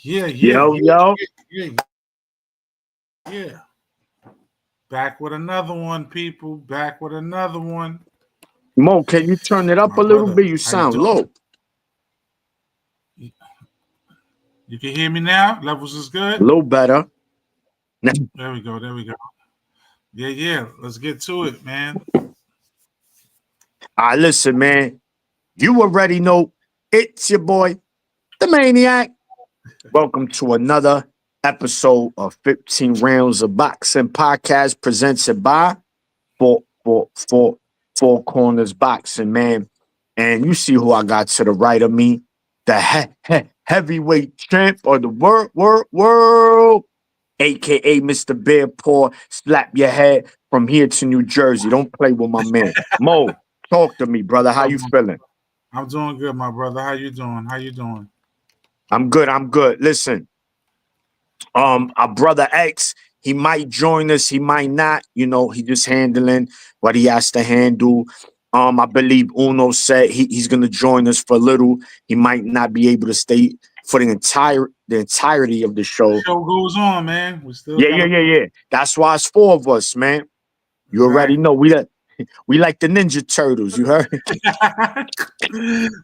Yeah, yeah, Yo, yeah, yo. yeah, yeah. Back with another one, people. Back with another one. Mo, can you turn it up My a little brother, bit? You how you sound doing? low. You you can hear me now? Levels is A good? little better. There we go, there we go. Yeah, yeah. Let's get to it, man. Listen, man. You already know it's your boy, the Maniac. Welcome to another episode of 15 Rounds of Boxing Podcast presented by Four Corners Boxing, man. And you see who I got to the right of me, the heavyweight champ of the world, aka Mr. Bear Paw. Slap your head from here to New Jersey. Don't play with my man. Mo, talk to me, brother. How you feeling? I'm doing good, my brother. How you doing? How you doing? I'm good. I'm good. Listen, our brother X, he might join us, he might not. You know, he just handling what he has to handle. I believe Uno said he's gonna join us for a little. He might not be able to stay for the entirety of the show. Show goes on, man. We still Yeah, yeah, gotta yeah, yeah. That's why it's four of us, man. You already exactly. know we like the Ninja Turtles. You heard?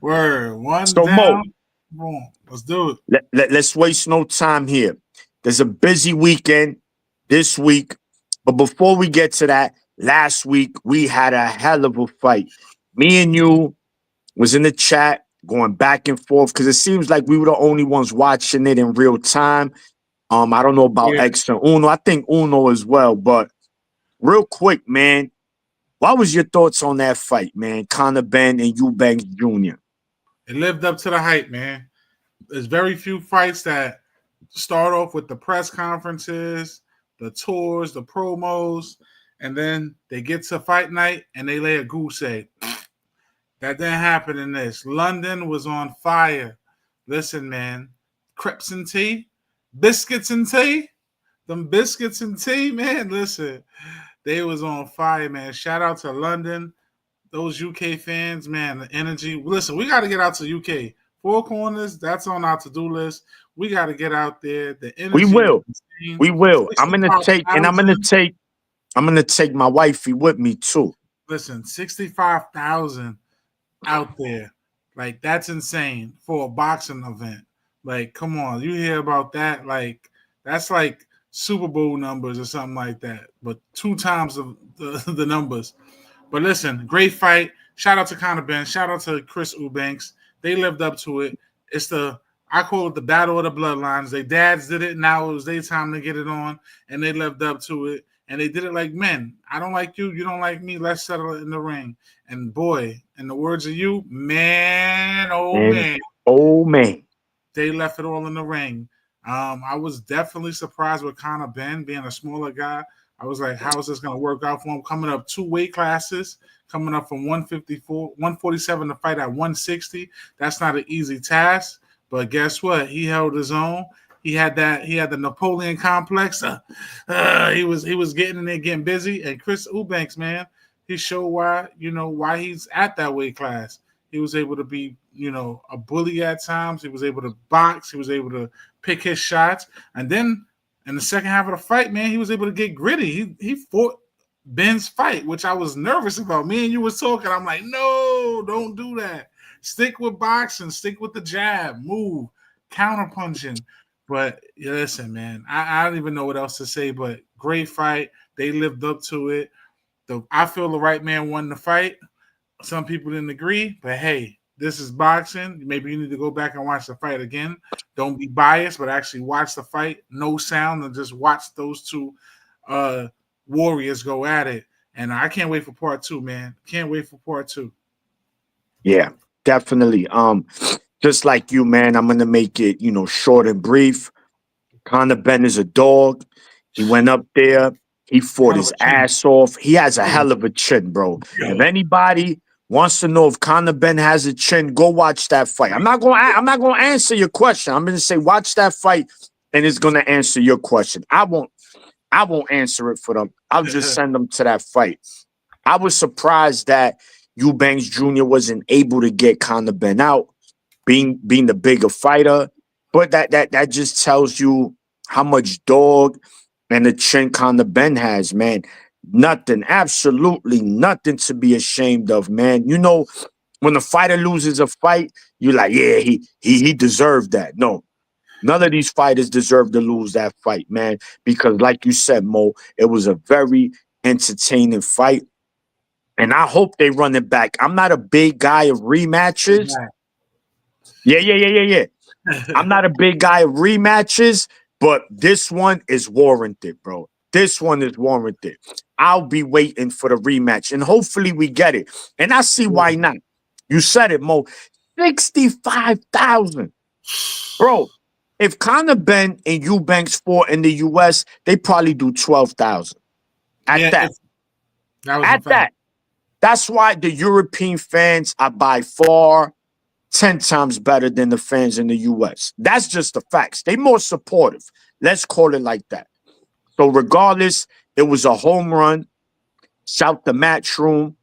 Word. One So Mo, down. Boom. Let's do it. let's waste no time here. There's a busy weekend this week, but before we get to that, last week we had a hell of a fight. Me and you was in the chat going back and forth because it seems like we were the only ones watching it in real time. I don't know about Yeah. X and Uno. I think Uno as well, but real quick, man, what was your thoughts on that fight, man? Conor Benn and Eubanks Jr. It lived up to the hype, man. There's very few fights that start off with the press conferences, the tours, the promos, and then they get to fight night and they lay a goose egg. That didn't happen in this. London was on fire. Listen, man, crepes and tea, biscuits and tea, them biscuits and tea, man. Listen, they was on fire, man. Shout out to London, those UK fans, man. The energy. Listen, we got to get out to UK. Four Corners, that's on our to-do list. We got to get out there. The We energy was will. insane. We will. I'm gonna take my wifey with me too. Listen, 65,000 out there. Like, that's insane for a boxing event. Like, come on, you hear about that? Like, that's like Super Bowl numbers or something like that, but two times the numbers. But listen, great fight. Shout out to Conor Benn. Shout out to Chris Eubanks. They lived up to it. It's I call it the battle of the bloodlines. Their dads did it. Now it was their time to get it on, and they lived up to it. And they did it like men. I don't like you. You don't like me. Let's settle it in the ring. And boy, in the words of you, man, oh And man, oh man, they left it all in the ring. I was definitely surprised with Conor Benn being a smaller guy. I was like, how is this going to work out for him? Coming up two weight classes, coming up from 154, 147 to fight at 160. That's not an easy task. But guess what? He held his own. He had the Napoleon complex. He was getting in there, getting busy. And Chris Eubanks, man, he showed why he's at that weight class. He was able to be, a bully at times. He was able to box. He was able to pick his shots. And then in the second half of the fight, man, he was able to get gritty. He fought Ben's fight, which I was nervous about. Me and you was talking. I'm like, no, don't do that. Stick with boxing. Stick with the jab. Move. Counter punching. But listen, man, I don't even know what else to say. But great fight. They lived up to it. I feel the right man won the fight. Some people didn't agree, but hey, this is boxing. Maybe you need to go back and watch the fight again. Don't be biased, but actually watch the fight. No sound, and just watch those two warriors go at it. And I can't wait for part two, man. Can't wait for part two. yeah, definitely. Just like you, man, I'm gonna make it, short and brief. Conor Benn is a dog. He went up there. He fought Hell of his a chin. ass off. He has a Hell of hell of a chin, bro. If a anybody wants to know if Conor Benn has a chin, go watch that fight. I'm not gonna answer your question. I'm gonna say watch that fight, and it's gonna answer your question. I won't answer it for them. I'll just send them to that fight. I was surprised that Eubanks Jr. wasn't able to get Conor Benn out, being the bigger fighter. But that just tells you how much dog and the chin Conor Benn has, man. Nothing, absolutely nothing to be ashamed of, man. You know, when a fighter loses a fight, you're like, yeah, he deserved that. No, none of these fighters deserve to lose that fight, man. Because, like you said, Mo, it was a very entertaining fight. And I hope they run it back. I'm not a big guy of rematches. Yeah. I'm not a big guy of rematches, but this one is warranted, bro. This one is warranted. I'll be waiting for the rematch, and hopefully we get it. And I see why not. You said it, Mo. 65,000. Bro, if Conor Benn and Eubanks fought in the US, they probably do 12,000. At that. At that. That's why the European fans are by far 10 times better than the fans in the US. That's just the facts. They more supportive. Let's call it like that. So regardless, it was a home run. Shout the Matchroom.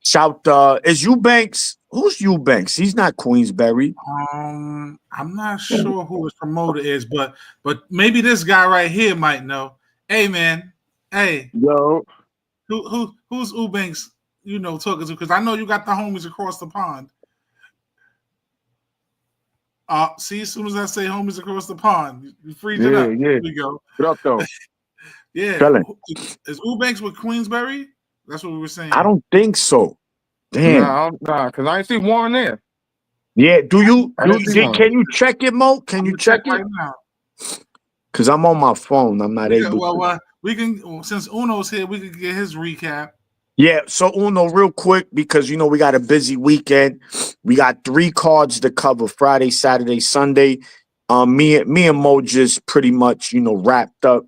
Shout is Eubanks. Who's Eubanks? He's not Queensberry. I'm not sure who his promoter is, but maybe this guy right here might know. Hey man, hey. Yo. Who's Eubanks, talking to? Because I know you got the homies across the pond. See, as soon as I say homies across the pond, you freeze it up. Yeah. Here we go. What up, though? Yeah. Is Eubanks with Queensberry? That's what we were saying. I don't think so. Damn. Nah, because I ain't see Warren there. Yeah, can you check it, Mo? Can you check it? Right now? Because I'm on my phone. I'm not able to. We can, since Uno's here, we can get his recap. Yeah, so Uno, real quick, because we got a busy weekend. We got 3 cards to cover: Friday, Saturday, Sunday. Me and Mo just pretty much, wrapped up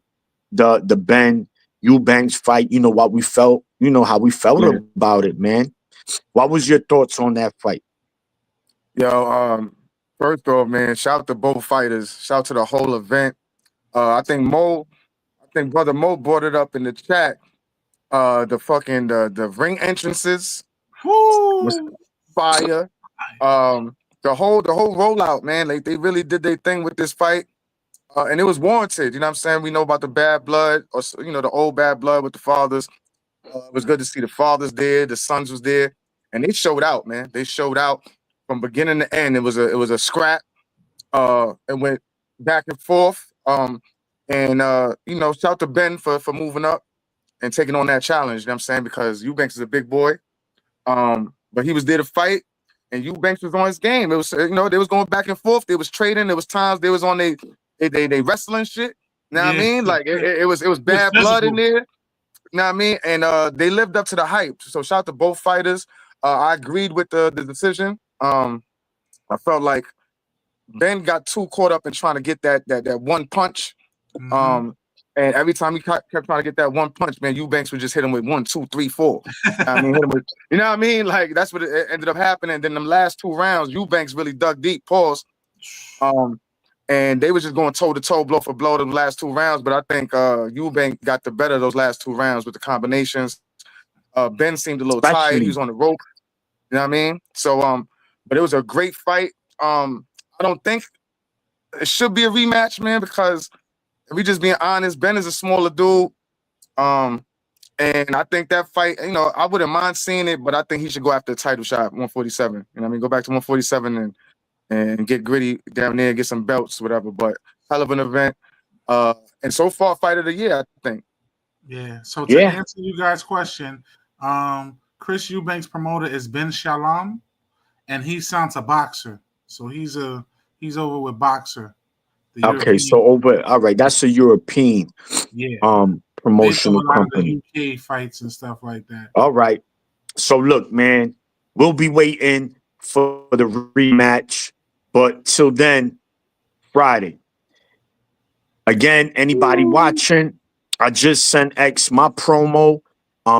the Benn Eubanks fight. What we felt, how we felt about it, man. What was your thoughts on that fight? Yo, first off, man, shout out to both fighters. Shout out to the whole event. I think Brother Mo brought it up in the chat. The ring entrances was fire. The whole rollout, man. Like they really did their thing with this fight. And it was warranted. You know what I'm saying? We know about the bad blood, or the old bad blood with the fathers. It was good to see the fathers there, the sons was there, and they showed out, man. They showed out from beginning to end. It was a scrap. It went back and forth. Shout out to Benn for moving up and taking on that challenge. You know what I'm saying? Because Eubanks is a big boy. But he was there to fight, and Eubanks was on his game. It was, they was going back and forth. They was trading. There was times they was on they wrestling shit. You know what I mean? Like it was bad blood in there. You know what I mean? And they lived up to the hype. So shout out to both fighters. I agreed with the decision. I felt like Ben got too caught up in trying to get that one punch. Mm-hmm. And every time he kept trying to get that one punch, man, Eubanks would just hit him with 1, 2, 3, 4. I mean, hit him with, you know what I mean? Like that's what it ended up happening. Then them last 2 rounds, Eubanks really dug deep. Pause. And they were just going toe to toe, blow for blow, them last 2 rounds. But I think Eubanks got the better of those last 2 rounds with the combinations. Ben seemed a little tired. He was on the rope. You know what I mean? So, but it was a great fight. I don't think it should be a rematch, man, because if we just being honest, Ben is a smaller dude. And I think that fight, I wouldn't mind seeing it, but I think he should go after the title shot, 147. You know what I mean? Go back to 147 and get gritty down there, get some belts, whatever. But hell of an event. And so far, fight of the year, I think. Yeah. So to answer you guys' question, Chris Eubanks' promoter is Ben Shalom, and he sounds a boxer. So he's over with Boxer. Okay, so all right, that's a European promotional company. UK fights and stuff like that. All right. So look, man, we'll be waiting for the rematch, but till then, Friday. Again, anybody watching, I just sent X my promo.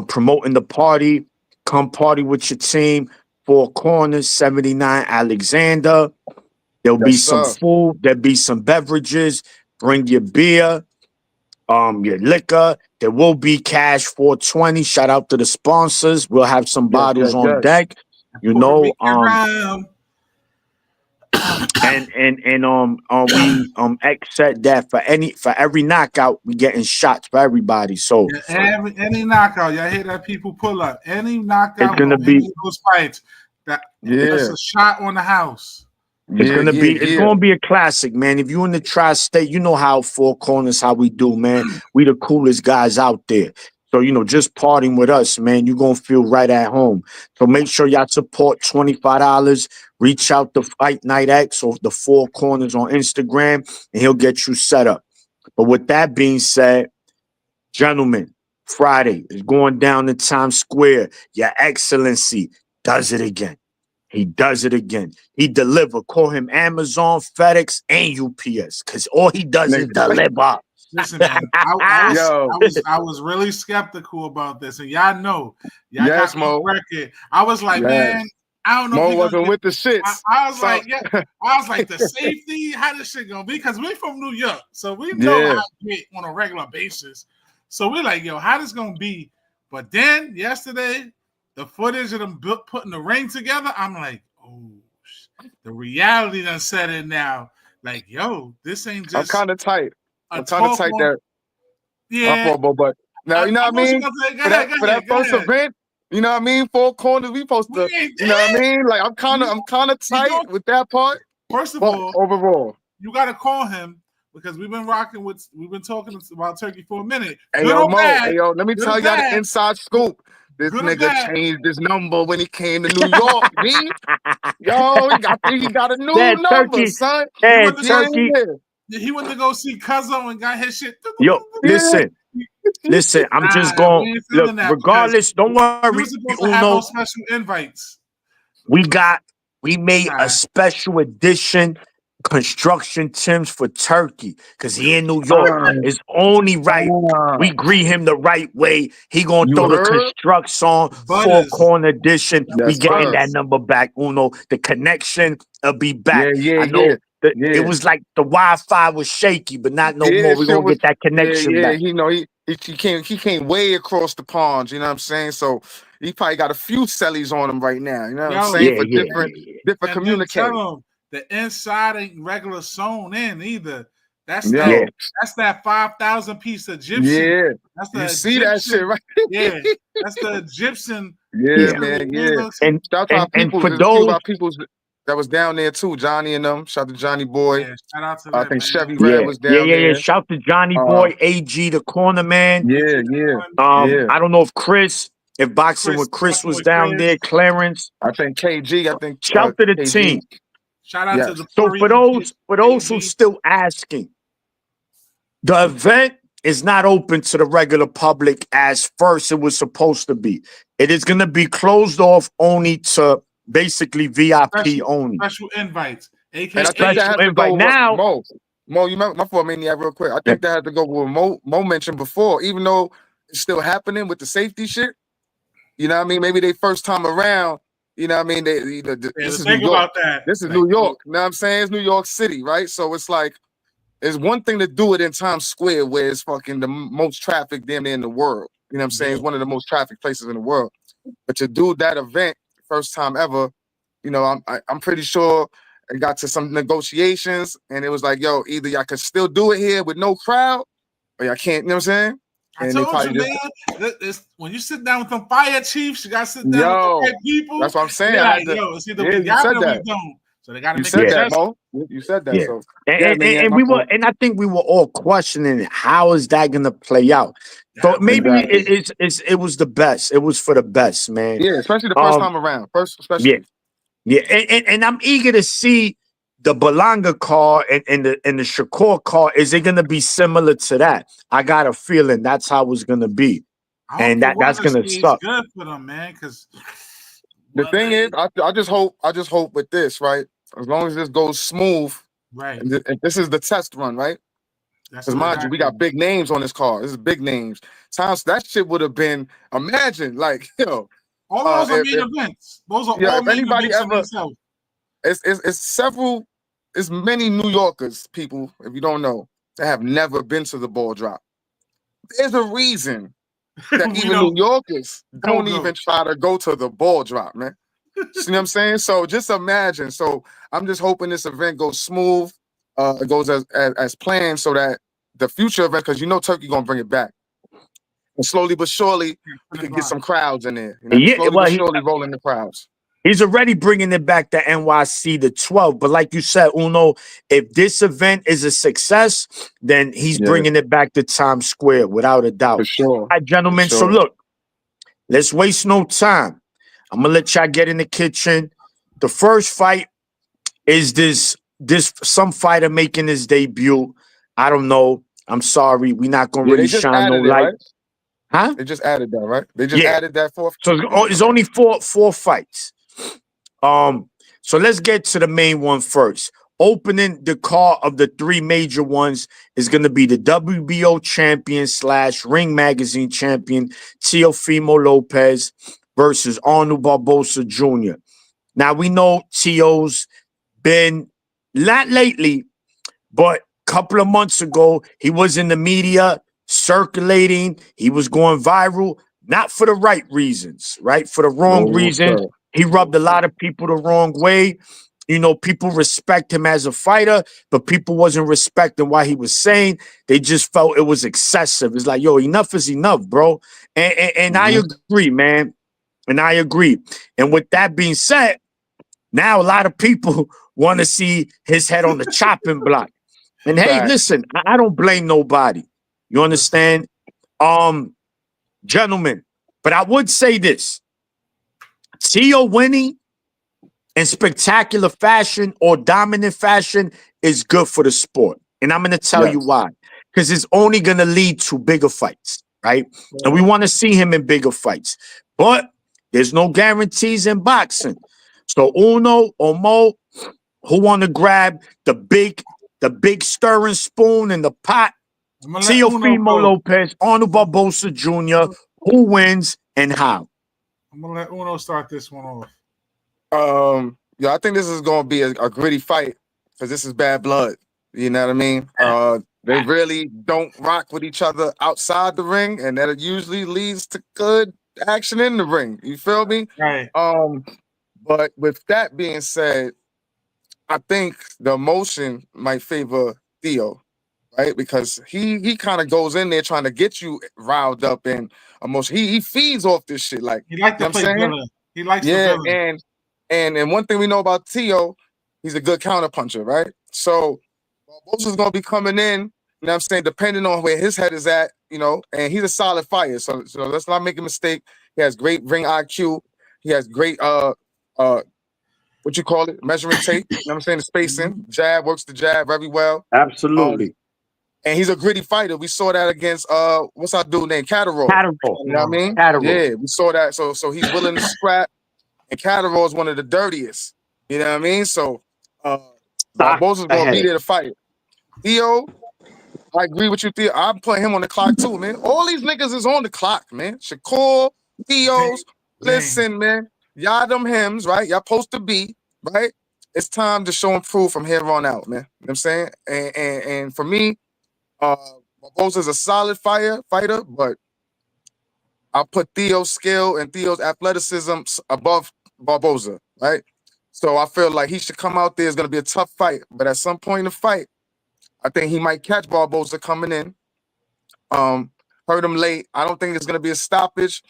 Promoting the party. Come party with your team. 4 Corners, 79 Alexander. There'll be some food. There'll be some beverages. Bring your beer, your liquor. There will be cash 420. Shout out to the sponsors. We'll have some bottles on deck. we X said that for every knockout we getting shots for everybody. So any knockout, y'all hear that? People pull up any knockout. It's gonna on be- any of those fights. That's a shot on the house. It's gonna be a classic, man. If you in the tri-state, you know how Four Corners, how we do, man. We the coolest guys out there. So, just partying with us, man, you're gonna feel right at home. So make sure y'all support $25. Reach out to Fight Night X or the Four Corners on Instagram, and he'll get you set up. But with that being said, gentlemen, Friday is going down to Times Square. Your Excellency does it again. He does it again. He deliver. Call him Amazon, FedEx, and UPS, because all he does is deliver. Listen, man, I was really skeptical about this, and y'all know, y'all got me on record. I was like, man, I don't know. Mo wasn't with the shits. I was like, the safety, how this shit gonna be? Because we from New York, so we know how to get on a regular basis. So we're like, yo, how this gonna be? But then yesterday, the footage of them putting the ring together, I'm like, oh, the reality done set in now. Like, yo, this ain't just. I'm kind of tight. I'm kind of tight that. Yeah. But now, you know what I mean? For that first event, you know what I mean? Four Corners, we supposed to, you know what I mean? Like, I'm kind of tight with that part. First of all, overall, you got to call him. Because we've been talking about Turkey for a minute. Hey, yo, Mo, let me tell y'all the inside scoop. This nigga changed his number when he came to New York, B. Yo, he got a new number, son. Turkey. He went to go see Cuzzo and got his shit. Yo, listen. I'm just going. Look, regardless, don't worry. We were supposed to have those special invites. We made a special edition construction Tims for Turkey because he in New York. It's only right we greet him the right way. He gonna throw the construct song, Four Corner edition. We getting that number back. Uno, the connection will be back. I know it was like the Wi-Fi was shaky, but not no more. We're gonna get that connection back. He came way across the pond, you know what I'm saying? So he probably got a few cellies on him right now, you know what I'm saying? For different communication. The inside ain't regular sewn in either. That's that 5,000 piece Egyptian. Yeah, that's the you see that shit, right? Yeah, that's the Egyptian. Man. And for those people that was down there too, Johnny and them. Shout out to Johnny Boy. Yeah, shout out to I think Chevy Red was down there. Yeah. Shout out to Johnny Boy, AG, the corner man. Yeah. I don't know if boxing with Chris was down there, Clarence. I think KG. Shout out to the team. Shout out to the. So for those who still asking, the event is not open to the regular public as first it was supposed to be. It is going to be closed off only to basically VIP only. Special invites. And I think that has to go now. Mo, you remember my fault, Maniac, real quick. I think that had to go with Mo mentioned before, even though it's still happening with the safety shit. You know what I mean? Maybe they first time around. You know what I mean? This is New York. This is New York. You know what I'm saying? It's New York City, right? So it's like, it's one thing to do it in Times Square where it's fucking the most traffic damn near in the world. You know what I'm saying? It's one of the most traffic places in the world. But to do that event, first time ever, you know, I'm pretty sure it got to some negotiations and it was like, yo, either y'all can still do it here with no crowd or y'all can't, you know what I'm saying? I told you, man. When you sit down with them fire chiefs, you gotta sit down with the right people. That's what I'm saying. Like, it's either we got it or we don't. So they gotta make that, Mo. You said that. Yeah. So and I think we were all questioning how is that gonna play out. So maybe it was the best. It was for the best, man. Yeah, especially the first time around. Yeah, and I'm eager to see the Belanga car and the Shakur car. Is it gonna be similar to that? I got a feeling that's how it's gonna be, and that's gonna suck. Good for them, man. Because the thing is, I just hope with this, right? As long as this goes smooth, right? And this is the test run, right? Because mind you, we got big names on this car. This is big names. Times that shit would have been. Imagine, like, all those are main events. Those are all main events. It's many New Yorkers, people, if you don't know, that have never been to the ball drop. There's a reason that even New Yorkers don't even try to go to the ball drop, man. See what I'm saying? So just imagine. So I'm just hoping this event goes smooth, it goes as planned, so that the future event, because you know Turkey gonna bring it back. And slowly but surely, we can get some crowds in there. You know, Yeah, slowly well, but surely rolling the crowds. he's already bringing it back to NYC the 12th. But like you said, Uno, if this event is a success, then he's Yeah, bringing it back to Times Square without a doubt. for sure. All right, gentlemen. For So sure. look, let's waste no time. I'm gonna let y'all get in the kitchen. The first fight is this some fighter making his debut. I don't know. I'm sorry. We're not gonna Yeah, really they just shine no added it, light. right? Huh? They just added that, right? They just Yeah. added that fourth. So it's only four fights. So let's get to the main one first. Opening the card of the three major ones is going to be the WBO champion / Ring Magazine champion Teofimo Lopez versus Arnold Barbosa Jr. Now we know Teo's been not lately, but a couple of months ago he was in the media circulating. He was going viral, not for the right reasons, right? For the wrong No, reasons. sir. He rubbed a lot of people the wrong way. You know, people respect him as a fighter, but people wasn't respecting what he was saying. They just felt it was excessive. It's like, yo, enough is enough, bro. And I agree, man. And I agree. And with that being said, now a lot of people want to see his head on the chopping block. And hey, Facts. listen, I don't blame nobody. You understand? Gentlemen, but I would say this. Teo winning in spectacular fashion or dominant fashion is good for the sport. And I'm going to tell you why. Because it's only going to lead to bigger fights, right? And we want to see him in bigger fights. But there's no guarantees in boxing. So Uno or Mo, who want to grab the big stirring spoon in the pot? Teofimo Lopez, Arnold Barbosa Jr., who wins and how? I'm gonna let Uno start this one off. Yeah, I think this is gonna be a gritty fight because this is bad blood. You know what I mean? They really don't rock with each other outside the ring, and that usually leads to good action in the ring. You feel me? Right. But with that being said, I think the emotion might favor Theo, right? Because he kind of goes in there trying to get you riled up and emotion. He feeds off this shit. Like, He likes to play villain. He likes the villain. And one thing we know about Theo, he's a good counterpuncher, right? So Barbosa's gonna be coming in, you know what I'm saying, depending on where his head is at, you know, and he's a solid fighter. So let's not make a mistake. He has great ring IQ. He has great what you call it, measuring tape. You know what I'm saying? The spacing, jab, works the jab very well. Absolutely. And he's a gritty fighter. We saw that against what's our dude named Catterall. You know what I mean? Catterall. Yeah, we saw that. So he's willing to scrap. And Catterall is one of the dirtiest. You know what I mean? So Barbosa's gonna be there to fight. Theo, I agree with you, Theo. I'm putting him on the clock too, man. All these niggas is on the clock, man. Shakur, Theo's. Listen, man. Y'all them hymns, right? Y'all supposed to be, right? It's time to show and prove from here on out, man. You know what I'm saying? And for me, Barbosa's a solid fighter, but I'll put Theo's skill and Theo's athleticism above Barbosa, right? So I feel like he should come out there. It's going to be a tough fight. But at some point in the fight, I think he might catch Barbosa coming in. Hurt him late. I don't think it's going to be a stoppage.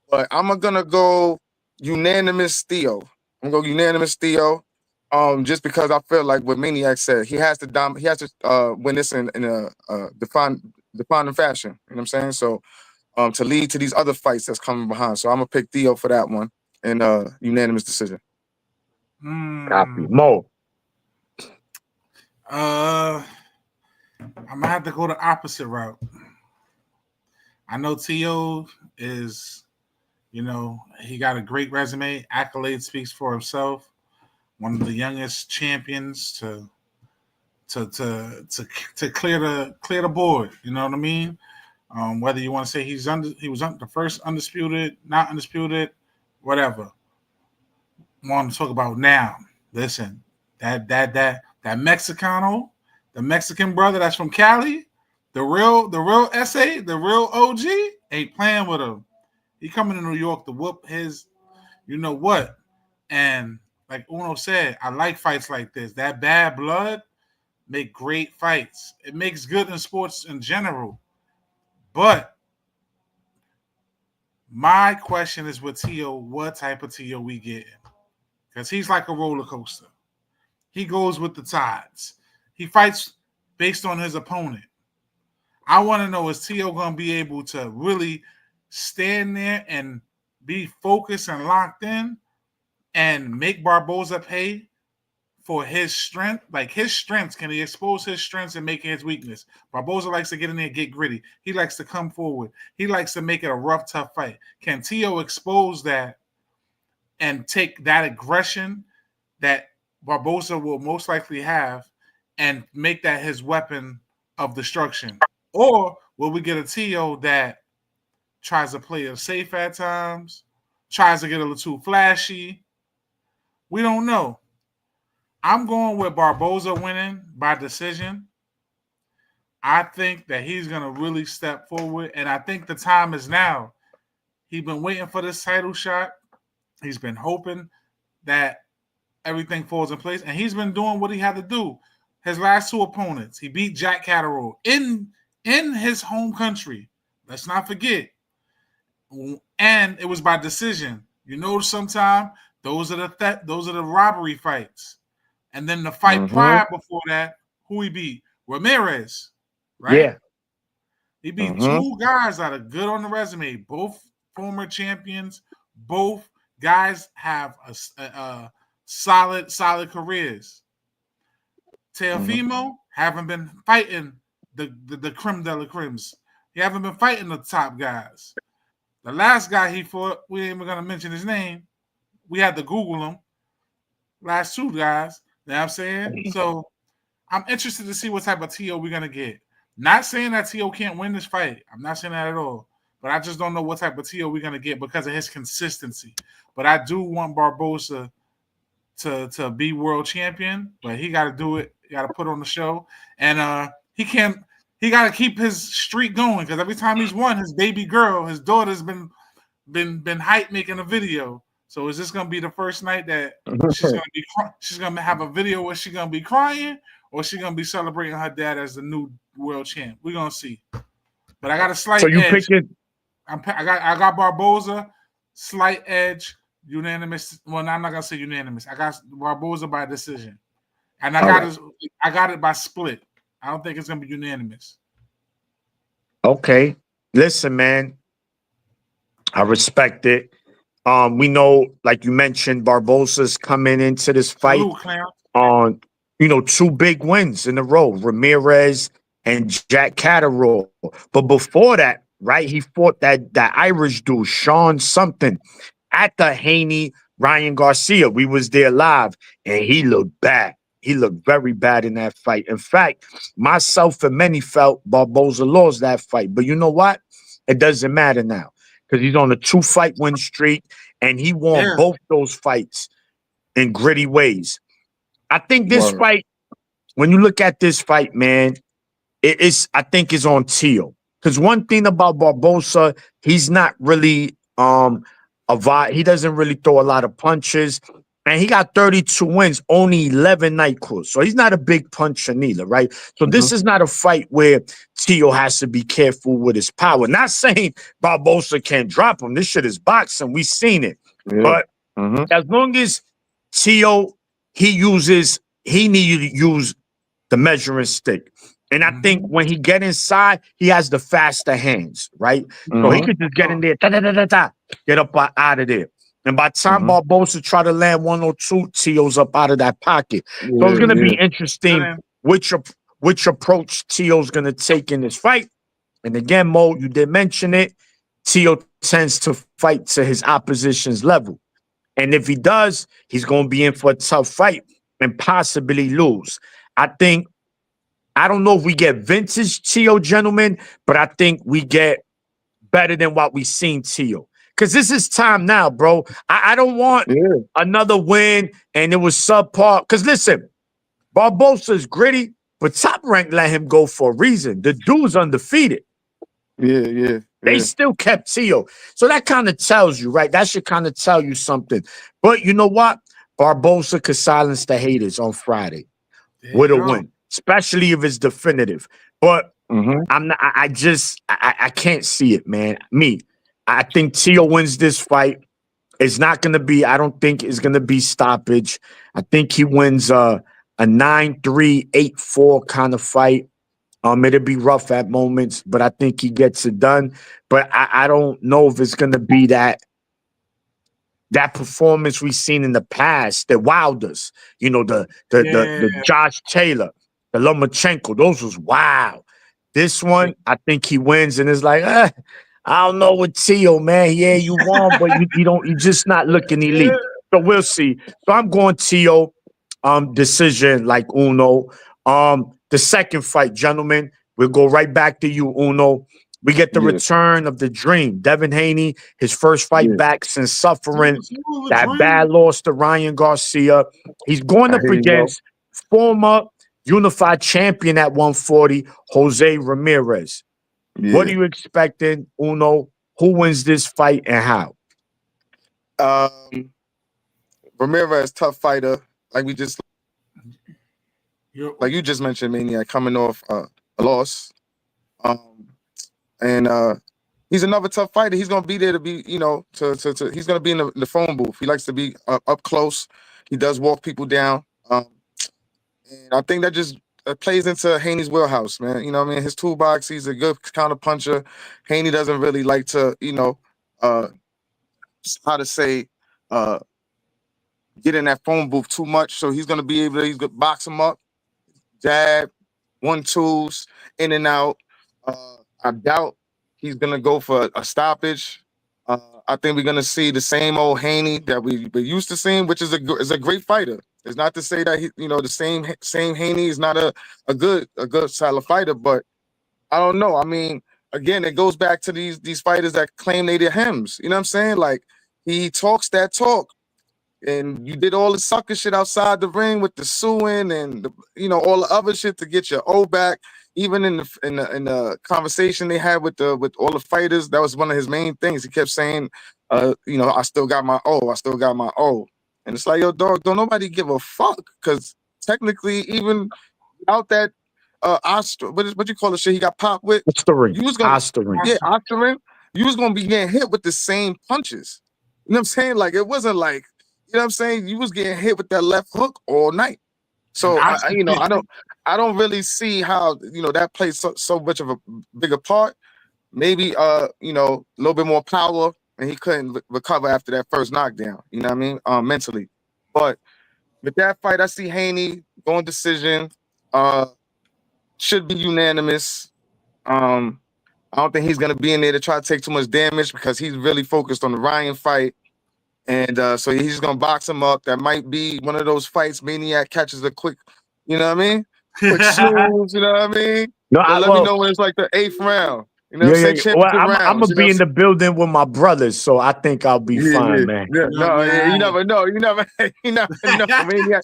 But I'm going to go unanimous Theo. I'm going to go unanimous Theo. Just because I feel like what Maniac said, he has to win this in a defining fashion. You know what I'm saying? So to lead to these other fights that's coming behind. So I'm gonna pick Theo for that one in unanimous decision. Copy. Mo. I'm gonna have to go the opposite route. I know Teo is, you know, he got a great resume. Accolade speaks for himself. One of the youngest champions to clear the board. You know what I mean? Whether you want to say he was the first undisputed, not undisputed, whatever. Want to talk about now? Listen, that Mexicano, the Mexican brother that's from Cali, the real SA, the real OG, ain't playing with him. He coming to New York to whoop his, you know what? And like Uno said, I like fights like this. That bad blood make great fights. It makes good in sports in general. But my question is with Tio, what type of Tio we getting? Because he's like a roller coaster. He goes with the tides. He fights based on his opponent. I want to know, is Tio going to be able to really stand there and be focused and locked in and make Barboza pay for his strength? Like his strengths, can he expose his strengths and make it his weakness? Barboza likes to get in there and get gritty. He likes to come forward. He likes to make it a rough, tough fight. Can Tio expose that and take that aggression that Barboza will most likely have and make that his weapon of destruction? Or will we get a Tio that tries to play it safe at times, tries to get a little too flashy? We don't know. I'm going with Barboza winning by decision. I think that he's going to really step forward, and I think the time is now. He's been waiting for this title shot. He's been hoping that everything falls in place, and he's been doing what he had to do. His last two opponents, he beat Jack Catterall in his home country. Let's not forget. And it was by decision. You know, sometimes those are the robbery fights. And then the fight prior before that, who he beat? Ramirez, right? Yeah. He beat two guys that are good on the resume, both former champions. Both guys have a solid careers. Teofimo haven't been fighting the creme de la cremes. He haven't been fighting the top guys. The last guy he fought, we ain't even gonna mention his name. We had to Google him. Last two guys, you know what I'm saying? So I'm interested to see what type of Tio we're gonna get. Not saying that Tio can't win this fight. I'm not saying that at all. But I just don't know what type of Tio we're gonna get because of his consistency. But I do want Barboza to be world champion, but he got to do it. He got to put on the show, and he got to keep his streak going because every time he's won, his baby girl, his daughter's been hype making a video. So is this gonna be the first night that she's gonna have a video where she's gonna be crying, or she's gonna be celebrating her dad as the new world champ? We're gonna see. But I got a slight edge. I got Barboza, slight edge. Unanimous. Well, I'm not gonna say unanimous. I got Barboza by decision, and I got it by split. I don't think it's gonna be unanimous. Okay, listen, man. I respect it. We know, like you mentioned, Barboza's coming into this fight on, two big wins in a row, Ramirez and Jack Catterall. But before that, right, he fought that Irish dude, Sean something, at the Haney Ryan Garcia. We was there live, and he looked bad. He looked very bad in that fight. In fact, myself and many felt Barboza lost that fight. But you know what? It doesn't matter now because he's on a 2-fight win streak, and he won both those fights in gritty ways. I think this fight, when you look at this fight, man, I think it's on Tio. Because one thing about Barboza, he's not really he doesn't really throw a lot of punches, and he got 32 wins, only 11 night calls. So he's not a big puncher neither, right? So this is not a fight where Tio has to be careful with his power. Not saying Barboza can't drop him. This shit is boxing. We've seen it. Yeah. But as long as Tio, he need to use the measuring stick. And I think when he get inside, he has the faster hands, right? So he could just get in there, get up out of there. And by the time Barboza try to land 1 or 2, Tio's up out of that pocket. So it's going to be interesting which approach Tio's going to take in this fight. And again, Mo, you did mention it. Tio tends to fight to his opposition's level. And if he does, he's going to be in for a tough fight and possibly lose. I don't know if we get vintage Tio, gentlemen, but I think we get better than what we've seen Tio. Because this is time now, bro. I don't want another win and it was subpar. Because listen, Barboza's gritty, but Top Rank let him go for a reason. The dude's undefeated. Yeah. They still kept Tio. So that kind of tells you, right? That should kind of tell you something. But you know what? Barbosa could silence the haters on Friday with a win, especially if it's definitive. But I'm not, I can't see it, man. I think Tio wins this fight. It's not going to be, I don't think it's going to be stoppage. I think he wins a 9-3, 8-4 kind of fight. It'll be rough at moments, but I think he gets it done. But I don't know if it's going to be that performance we've seen in the past that wowed us. You know, the Josh Taylor, the Lomachenko, those was wow. This one, I think he wins, and it's like, I don't know with Tio, man. Yeah, you won, but you're just not looking elite. So we'll see. So I'm going Tio, decision like Uno. The second fight, gentlemen, we'll go right back to you, Uno. We get the return of the dream. Devin Haney, his first fight back since suffering that bad loss to Ryan Garcia. He's going up against former unified champion at 140, Jose Ramirez. What are you expecting, Uno? Who wins this fight and how? Ramirez, tough fighter. Like you just mentioned, Maniac, coming off a loss. And he's another tough fighter. He's gonna be there to be, he's gonna be in the phone booth. He likes to be up close. He does walk people down. And I think that just plays into Haney's wheelhouse, man. You know what I mean? His toolbox, he's a good counter puncher. Haney doesn't really like to, get in that phone booth too much. So he's gonna be able to box him up, jab, 1-2s, in and out. I doubt he's gonna go for a stoppage. I think we're gonna see the same old Haney that we're used to seeing, which is a great fighter. It's not to say that the same Haney is not a good solid fighter, but I don't know. I mean, again, it goes back to these fighters that claim they did hems. You know what I'm saying? Like, he talks that talk, and you did all the sucker shit outside the ring with the suing and all the other shit to get your O back. Even in the conversation they had with all the fighters, that was one of his main things. He kept saying, I still got my O, I still got my O. And it's like, yo, dog, don't nobody give a fuck. Because technically, even without that what you call the shit he got popped with? Osterring. You was gonna Osterring. You was gonna be getting hit with the same punches. You know what I'm saying? Like, it wasn't like, you know what I'm saying? You was getting hit with that left hook all night. So I don't really see how that plays so much of a bigger part. Maybe a little bit more power, and he couldn't recover after that first knockdown. You know what I mean? Mentally. But with that fight, I see Haney going decision. Should be unanimous. I don't think he's gonna be in there to try to take too much damage because he's really focused on the Ryan fight. And so he's just gonna box him up. That might be one of those fights Maniac catches a quick, you know what I mean? Quick snooze, you know what I mean? No, let me know when it's like the 8th round. You know what I'm saying? Well, I'm gonna be in the building with my brothers, so I think I'll be fine, man. Yeah, you never know. You never know, Maniac.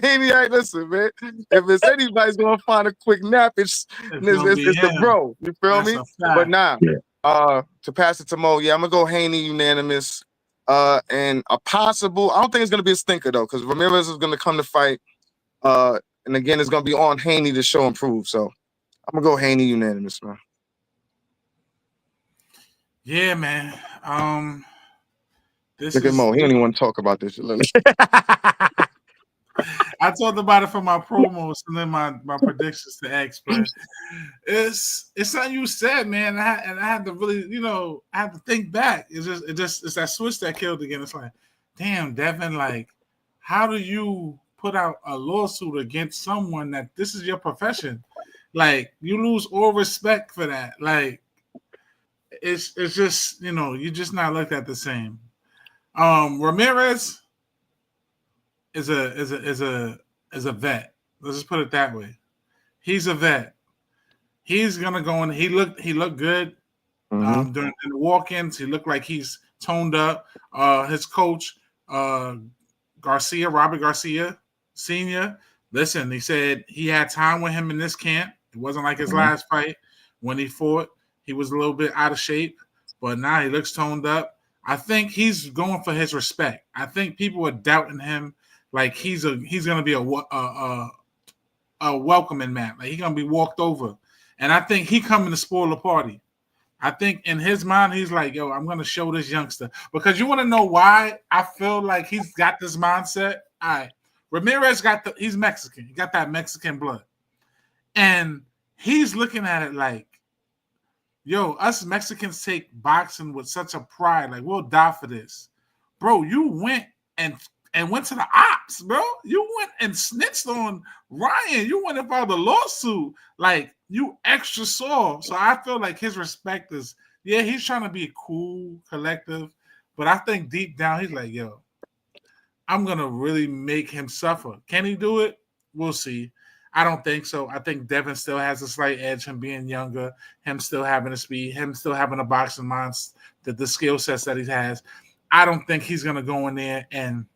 Maniac, listen, man. If it's anybody's gonna find a quick nap, it's the bro. You feel me? But nah. To pass it to Mo, I'm gonna go Haney unanimous. And a possible, I don't think it's gonna be a stinker though, because Ramirez is gonna come to fight. And again, it's gonna be on Haney to show and prove. So I'm gonna go Haney unanimous, man. Yeah, man. Look at Mo. He don't even want to talk about this. I talked about it for my promos and then my predictions to X, but it's something you said, man. I had to really, I had to think back. It's that switch that killed again. It's like, damn, Devin, like, how do you put out a lawsuit against someone that this is your profession? Like, you lose all respect for that. Like, it's just, you're just not looked at the same. Ramirez is a vet. Let's just put it that way. He's a vet. He's gonna go in. He looked good during the walk-ins. He looked like he's toned up. His coach, Robert Garcia Sr. Listen, he said he had time with him in this camp. It wasn't like his last fight when he fought. He was a little bit out of shape, but now he looks toned up. I think he's going for his respect. I think people are doubting him, like he's gonna be a welcoming man, like he's gonna be walked over, and I think he coming to spoil the party. I think in his mind he's like, yo, I'm gonna show this youngster, because you want to know why I feel like he's got this mindset. All right, Ramirez he's Mexican. He got that Mexican blood, and he's looking at it like, yo, us Mexicans take boxing with such a pride. Like, we'll die for this. Bro, you went and went to the ops, bro. You went and snitched on Ryan. You went and filed a lawsuit. Like, you extra sore. So I feel like his respect is, yeah, he's trying to be cool, collective. But I think deep down, he's like, yo, I'm going to really make him suffer. Can he do it? We'll see. I don't think so. I think Devin still has a slight edge, him being younger, him still having the speed, him still having a boxing mind, the skill sets that he has. I don't think he's going to go in there and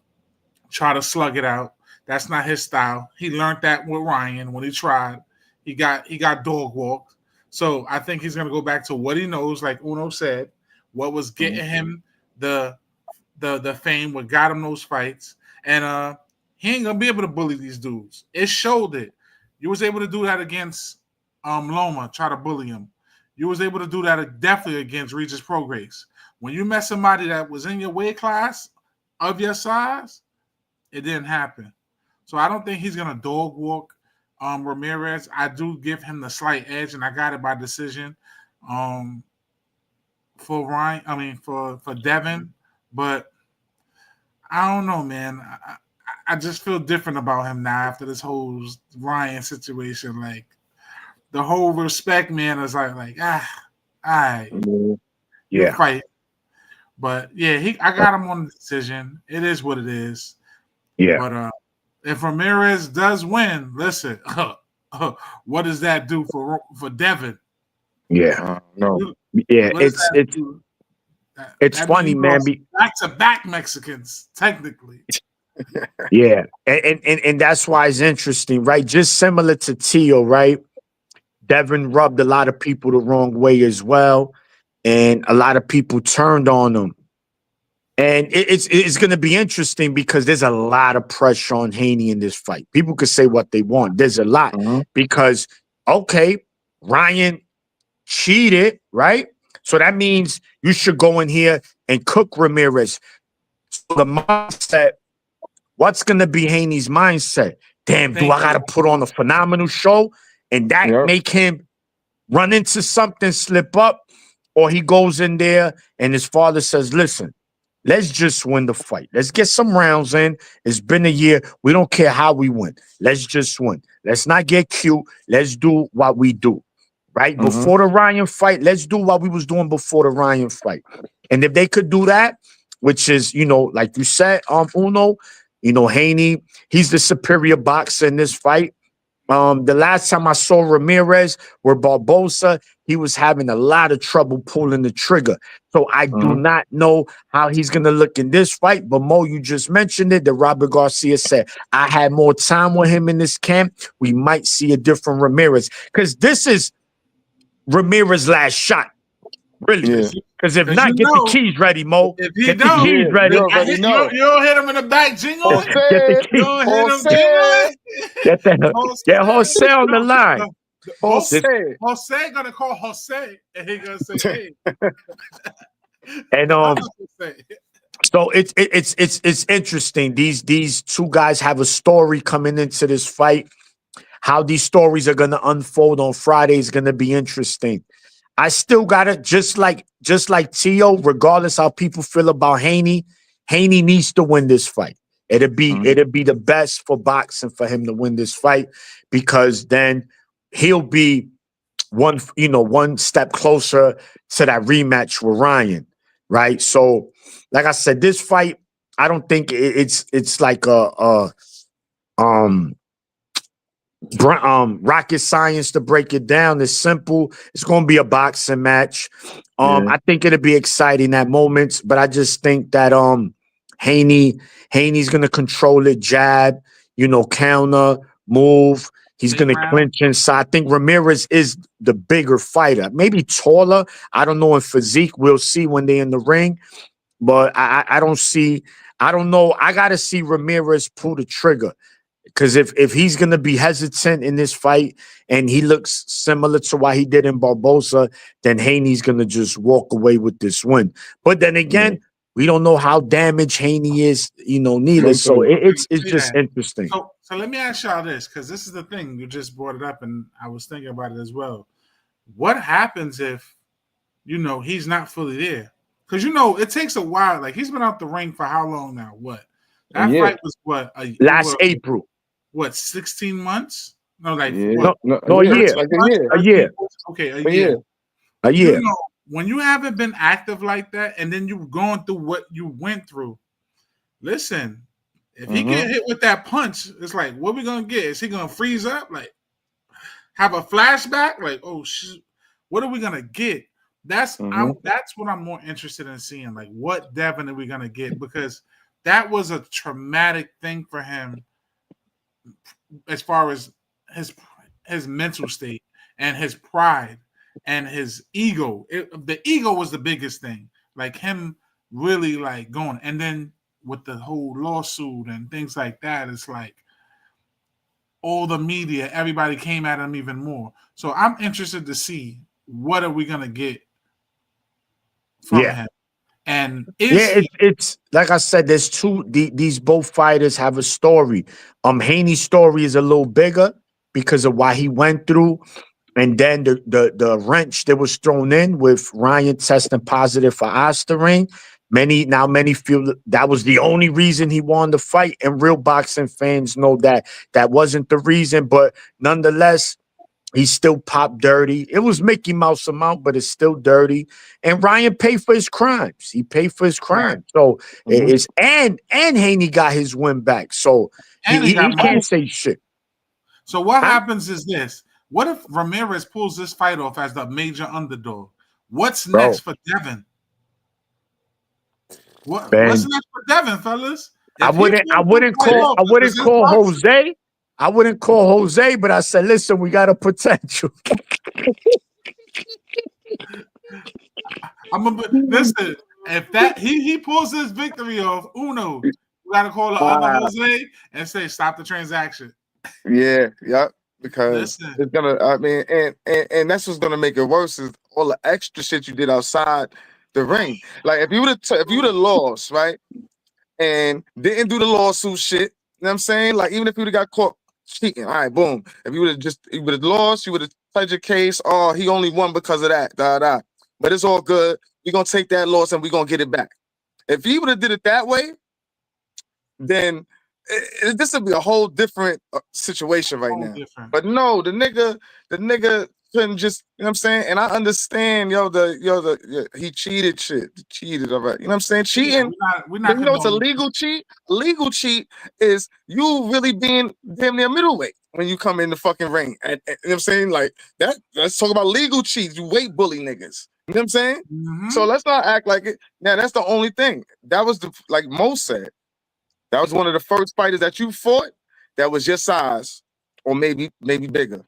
try to slug it out. That's not his style. He learned that with Ryan when he tried. He got dog walked. So I think he's going to go back to what he knows, like Uno said, what was getting him the fame, what got him those fights. And he ain't going to be able to bully these dudes. It showed it. You was able to do that against Loma, try to bully him. You was able to do that definitely against Regis Prograis. When you met somebody that was in your weight class of your size, it didn't happen. So I don't think he's going to dog walk Ramirez. I do give him the slight edge, and I got it by decision for Devin. But I don't know, man. I just feel different about him now after this whole Ryan situation. Like, the whole respect, man, is like, all right, you fight. But yeah, I got him on the decision. It is what it is. Yeah. But if Ramirez does win, listen, what does that do for Devin? Yeah. No. Yeah, it's funny, man. Back to back Mexicans, technically. Yeah, and that's why it's interesting, right? Just similar to Tio, right? Devin rubbed a lot of people the wrong way as well, and a lot of people turned on him. And it's going to be interesting because there's a lot of pressure on Haney in this fight. People could say what they want. There's a lot because, okay, Ryan cheated, right? So that means you should go in here and cook Ramirez. So the mindset, what's going to be Haney's mindset? Damn, do I got to put on a phenomenal show and that make him run into something, slip up? Or he goes in there and his father says, listen, let's just win the fight. Let's get some rounds in. It's been a year. We don't care how we win. Let's just win. Let's not get cute. Let's do what we do, right? Before the Ryan fight, let's do what we was doing before the Ryan fight. And if they could do that, which is, like you said, Uno, Haney, he's the superior boxer in this fight. The last time I saw Ramirez with Barbosa, he was having a lot of trouble pulling the trigger. So I do not know how he's going to look in this fight. But Mo, you just mentioned it, that Robert Garcia said, I had more time with him in this camp. We might see a different Ramirez. Because this is Ramirez's last shot. Really. Because if not, get the keys ready, Mo. If he get don't, the keys ready. You don't hit him in the back, jingle. Get the keys. You don't hit him, jingle. Get Jose on the line. Jose gonna call Jose, and he gonna say, "Hey." And so it's interesting. These two guys have a story coming into this fight. How these stories are gonna unfold on Friday is gonna be interesting. I still gotta just like Tio, regardless how people feel about Haney needs to win this fight. It'll be the best for boxing for him to win this fight, because then he'll be one step closer to that rematch with Ryan, right? So, like I said, this fight, I don't think it's like rocket science to break it down. It's simple. It's going to be a boxing match. I think it'll be exciting at moments, but I just think that Haney's going to control it, jab, counter, move, He's Late going to round. clinch inside. I think Ramirez is the bigger fighter. Maybe taller. I don't know in physique. We'll see when they're in the ring. But I don't see. I don't know. I got to see Ramirez pull the trigger. Because if he's going to be hesitant in this fight and he looks similar to what he did in Barbosa, then Haney's going to just walk away with this win. But then again, we don't know how damaged Haney is, neither. So it's just interesting. So let me ask y'all this, because this is the thing. You just brought it up, and I was thinking about it as well. What happens if, he's not fully there? Because, it takes a while. Like, he's been out the ring for how long now? What? That fight was what? Last April. What, 16 months? No, like no, a year. Like a year. Okay, a year. A year. When you haven't been active like that, and then you're going through what you went through, listen, if he get hit with that punch, it's like, what we gonna get? Is he gonna freeze up? Like, have a flashback? Like, oh shit, what are we gonna get? That's what I'm more interested in seeing. Like, what Devin are we gonna get? Because that was a traumatic thing for him, as far as his mental state and his pride and his ego. The ego was the biggest thing. Like, him really like going, and then with the whole lawsuit and things like that, it's like all the media, everybody came at him even more. So I'm interested to see what are we gonna get from him. And it's like I said, there's these both fighters have a story. Haney's story is a little bigger because of what he went through. And then the wrench that was thrown in with Ryan testing positive for Osterring. Many feel that was the only reason he won the fight. And real boxing fans know that wasn't the reason. But nonetheless, he still popped dirty. It was Mickey Mouse amount, but it's still dirty. And Ryan paid for his crimes. He paid for his crimes. So it's and Haney got his win back. So he can't say shit. So what happens is this. What if Ramirez pulls this fight off as the major underdog? What's next for Devin? What's next for Devin, fellas? I wouldn't call Jose. I wouldn't call Jose, but I said, listen, we got a potential. Listen, if that he pulls this victory off, Uno, you gotta call the other Jose and say stop the transaction. Because it's gonna, and that's what's gonna make it worse is all the extra shit you did outside the ring. Like if you would have lost, right, and didn't do the lawsuit shit, you know what I'm saying? Like even if you would have got caught cheating, all right, boom. If you would have lost, you would have played your case. Oh, he only won because of that, But it's all good. We're gonna take that loss and we're gonna get it back. If he would have did it that way, then this would be a whole different situation right now. But no, the nigga couldn't just, you know what I'm saying? And I understand, he cheated shit. Cheated, all right. You know what I'm saying? Cheating. We're not it's a legal cheat. A legal cheat is you really being damn near middleweight when you come in the fucking ring. And you know what I'm saying? Like that, let's talk about legal cheats. You weight bully niggas. You know what I'm saying? So let's not act like it. Now that's the only thing. That was like Mo said. That was one of the first fighters that you fought that was your size or maybe bigger.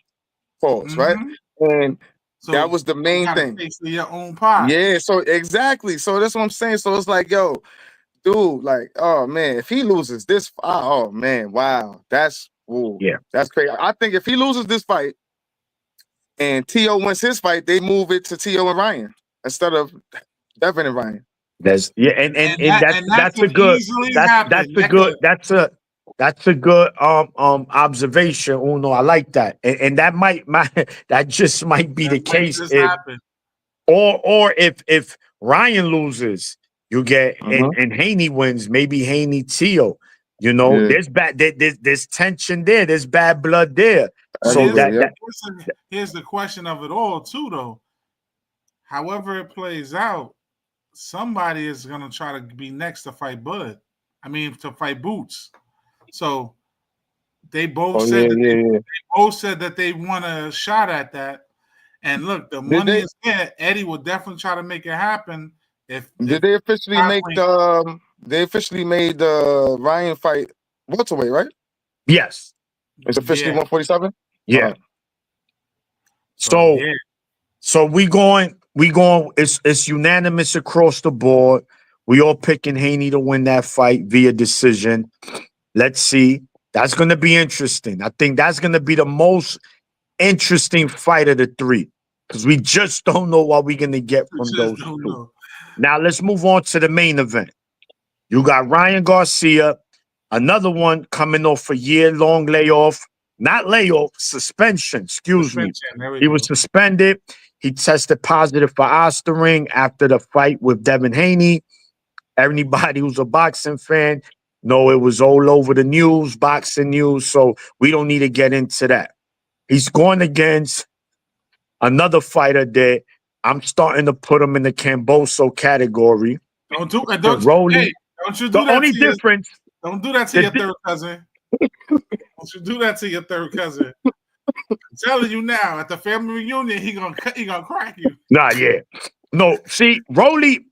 Pause, right? And so that was the main thing. Your own pie. Yeah, so exactly. So that's what I'm saying. So it's like, yo, dude, like, oh man, if he loses this fight, oh man, wow. That's crazy. I think if he loses this fight and T.O. wins his fight, they move it to T.O. and Ryan instead of Devin and Ryan. That's a good observation, Uno. I like that, and that just might be the case. Or if Ryan loses, you get and Haney wins, maybe Haney Tio. There's there's tension there, there's bad blood there. So here's the question of it all too, though. However it plays out, somebody is gonna try to be next to fight Bud. To fight Boots. So they both said that they want a shot at that. And look, the money is there. Eddie will definitely try to make it happen. They officially made the Ryan fight welterweight, right? Yes. It's officially 147? Yeah. So So, yeah, so we going. It's unanimous across the board. We all picking Haney to win that fight via decision. Let's see. That's going to be interesting. I think that's going to be the most interesting fight of the three because we just don't know what we're going to get we from just those don't two. know. Now let's move on to the main event. You got Ryan Garcia, another one coming off a year-long layoff. Not layoff, suspension, excuse me. Suspension. There we He was go. suspended. He tested positive for Ostering after the fight with Devin Haney. Everybody who's a boxing fan know it was all over the news, boxing news, so we don't need to get into that. He's going against another fighter that I'm starting to put him in the Camboso category. Don't do The don't Rolly. hey, don't you do The that only to your difference, don't do that to the your di- third cousin. Don't you do that to your third cousin. I'm telling you now, at the family reunion, he gonna crack you. nah, yeah. No, see, Rolly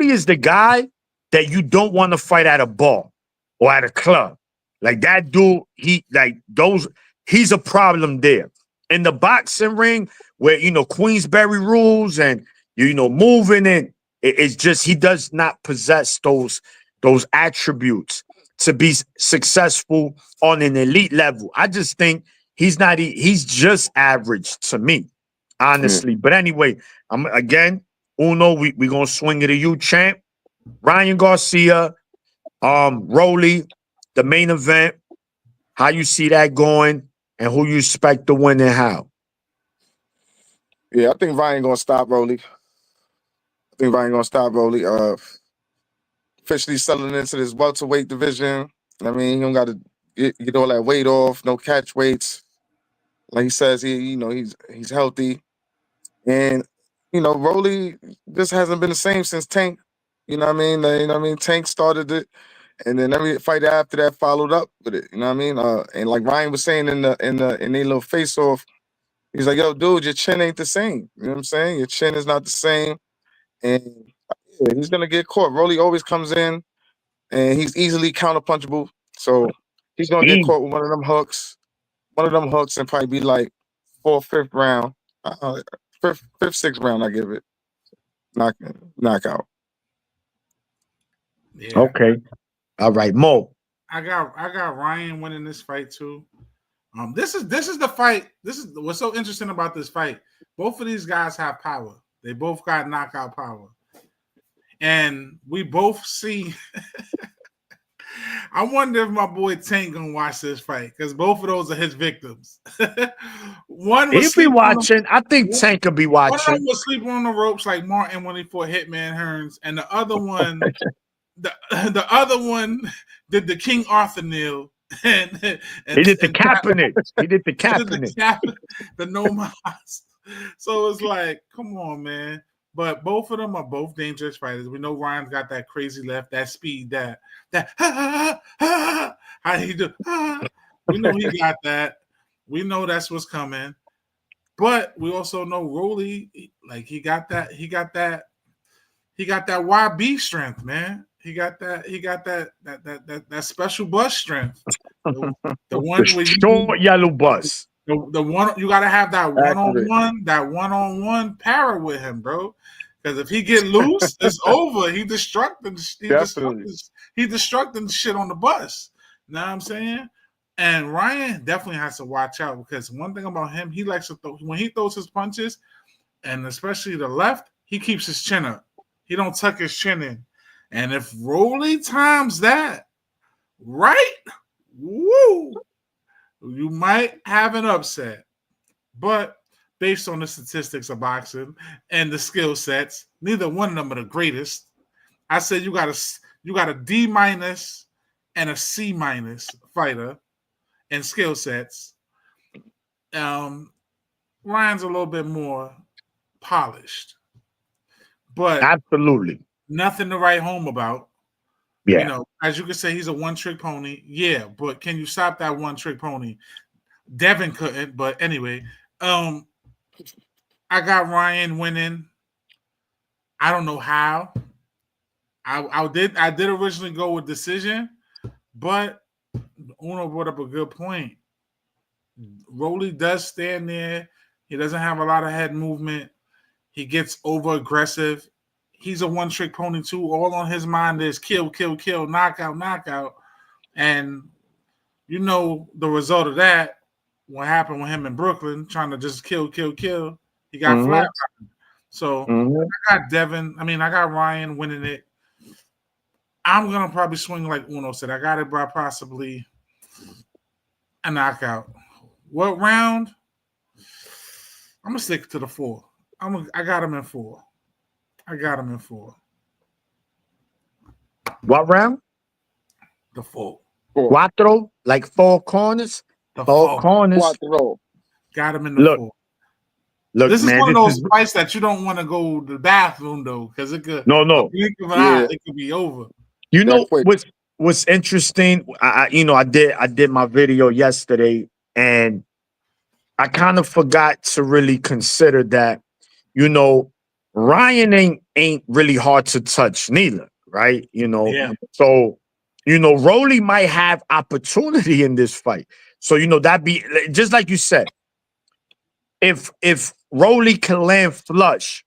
is the guy that you don't want to fight at a bar or at a club. Like that dude, he's a problem there. In the boxing ring, where Queensberry rules and moving and it's just he does not possess those attributes to be successful on an elite level. I just think he's just average to me, honestly. But anyway, I'm again, Uno, we gonna swing it to you, champ. Ryan Garcia, Rolly, the main event. How you see that going, and who you expect to win and how? Yeah, I think Ryan gonna stop Rolly. Officially settling into this welterweight division. I mean, he don't got to get all that weight off, no catch weights. Like he says, he's healthy, and Rolly just hasn't been the same since Tank. You know what I mean? Tank started it, and then every fight after that followed up with it. You know what I mean? And like Ryan was saying in their little face off, he's like, "Yo, dude, your chin ain't the same." You know what I'm saying? Your chin is not the same, and yeah, he's gonna get caught. Rolly always comes in, and he's easily counterpunchable. So he's gonna get caught with one of them hooks. And probably be like fourth, fifth round, fifth, sixth round. I give it knockout. Yeah, Okay, all right, Mo. I got Ryan winning this fight too. This is the fight. This is what's so interesting about this fight. Both of these guys have power. They both got knockout power, and we both see. I wonder if my boy Tank gonna watch this fight because both of those are his victims. One was He'll be sleeping on watching. I think Tank could be one of them watching. was sleeping on the ropes like Martin when he fought Hitman Hearns, and the other one, the other one did the King Arthur kneel and He did the Kaepernick. He did the Kaepernick. the no mas. So it's like, come on, man. But both of them are both dangerous fighters. We know Ryan's got that crazy left, that speed, that how he do. We know he got that. We know that's what's coming. But we also know Rolly, like he got that YB strength, man. He got that special bus strength. The one The where short yellow bus. the one you gotta have that Accurate. one-on-one para with him, bro. Because if he get loose, it's over. He destructing shit on the bus. Know what I'm saying? And Ryan definitely has to watch out because one thing about him, he likes to throw when he throws his punches, and especially the left, he keeps his chin up. He don't tuck his chin in. And if Rolly times that, right, woo, you might have an upset. But based on the statistics of boxing and the skill sets, neither one of them are the greatest. I said you got a D minus and a C minus fighter and skill sets. Ryan's a little bit more polished, but Absolutely. nothing to write home about. Yeah. As you could say, he's a one-trick pony. Yeah, but can you stop that one-trick pony? Devin couldn't, but anyway, I got Ryan winning. I don't know how. I did originally go with decision, but Uno brought up a good point. Rolly does stand there. He doesn't have a lot of head movement. He gets over aggressive. He's a one trick pony too. All on his mind is kill, kill, kill, knockout, knockout. And you know the result of that, what happened with him in Brooklyn, trying to just kill, kill, kill. He got flat. So I got Ryan winning it. I'm gonna probably swing like Uno said. I got it by possibly a knockout. What round? I'm gonna stick to the 4. I got him in 4. I got him in 4. What round? The 4. Cuatro, like 4 corners. The 4 corners. Cuatro. Got him in the 4. Look, this man, is one of those fights that you don't want to go to the bathroom though, because it could it could be over. You know what's interesting? I did my video yesterday, and I kind of forgot to really consider that. You know, Ryan ain't really hard to touch neither, right? You know, so Rolly might have opportunity in this fight. So that be just like you said. If Rolly can land flush,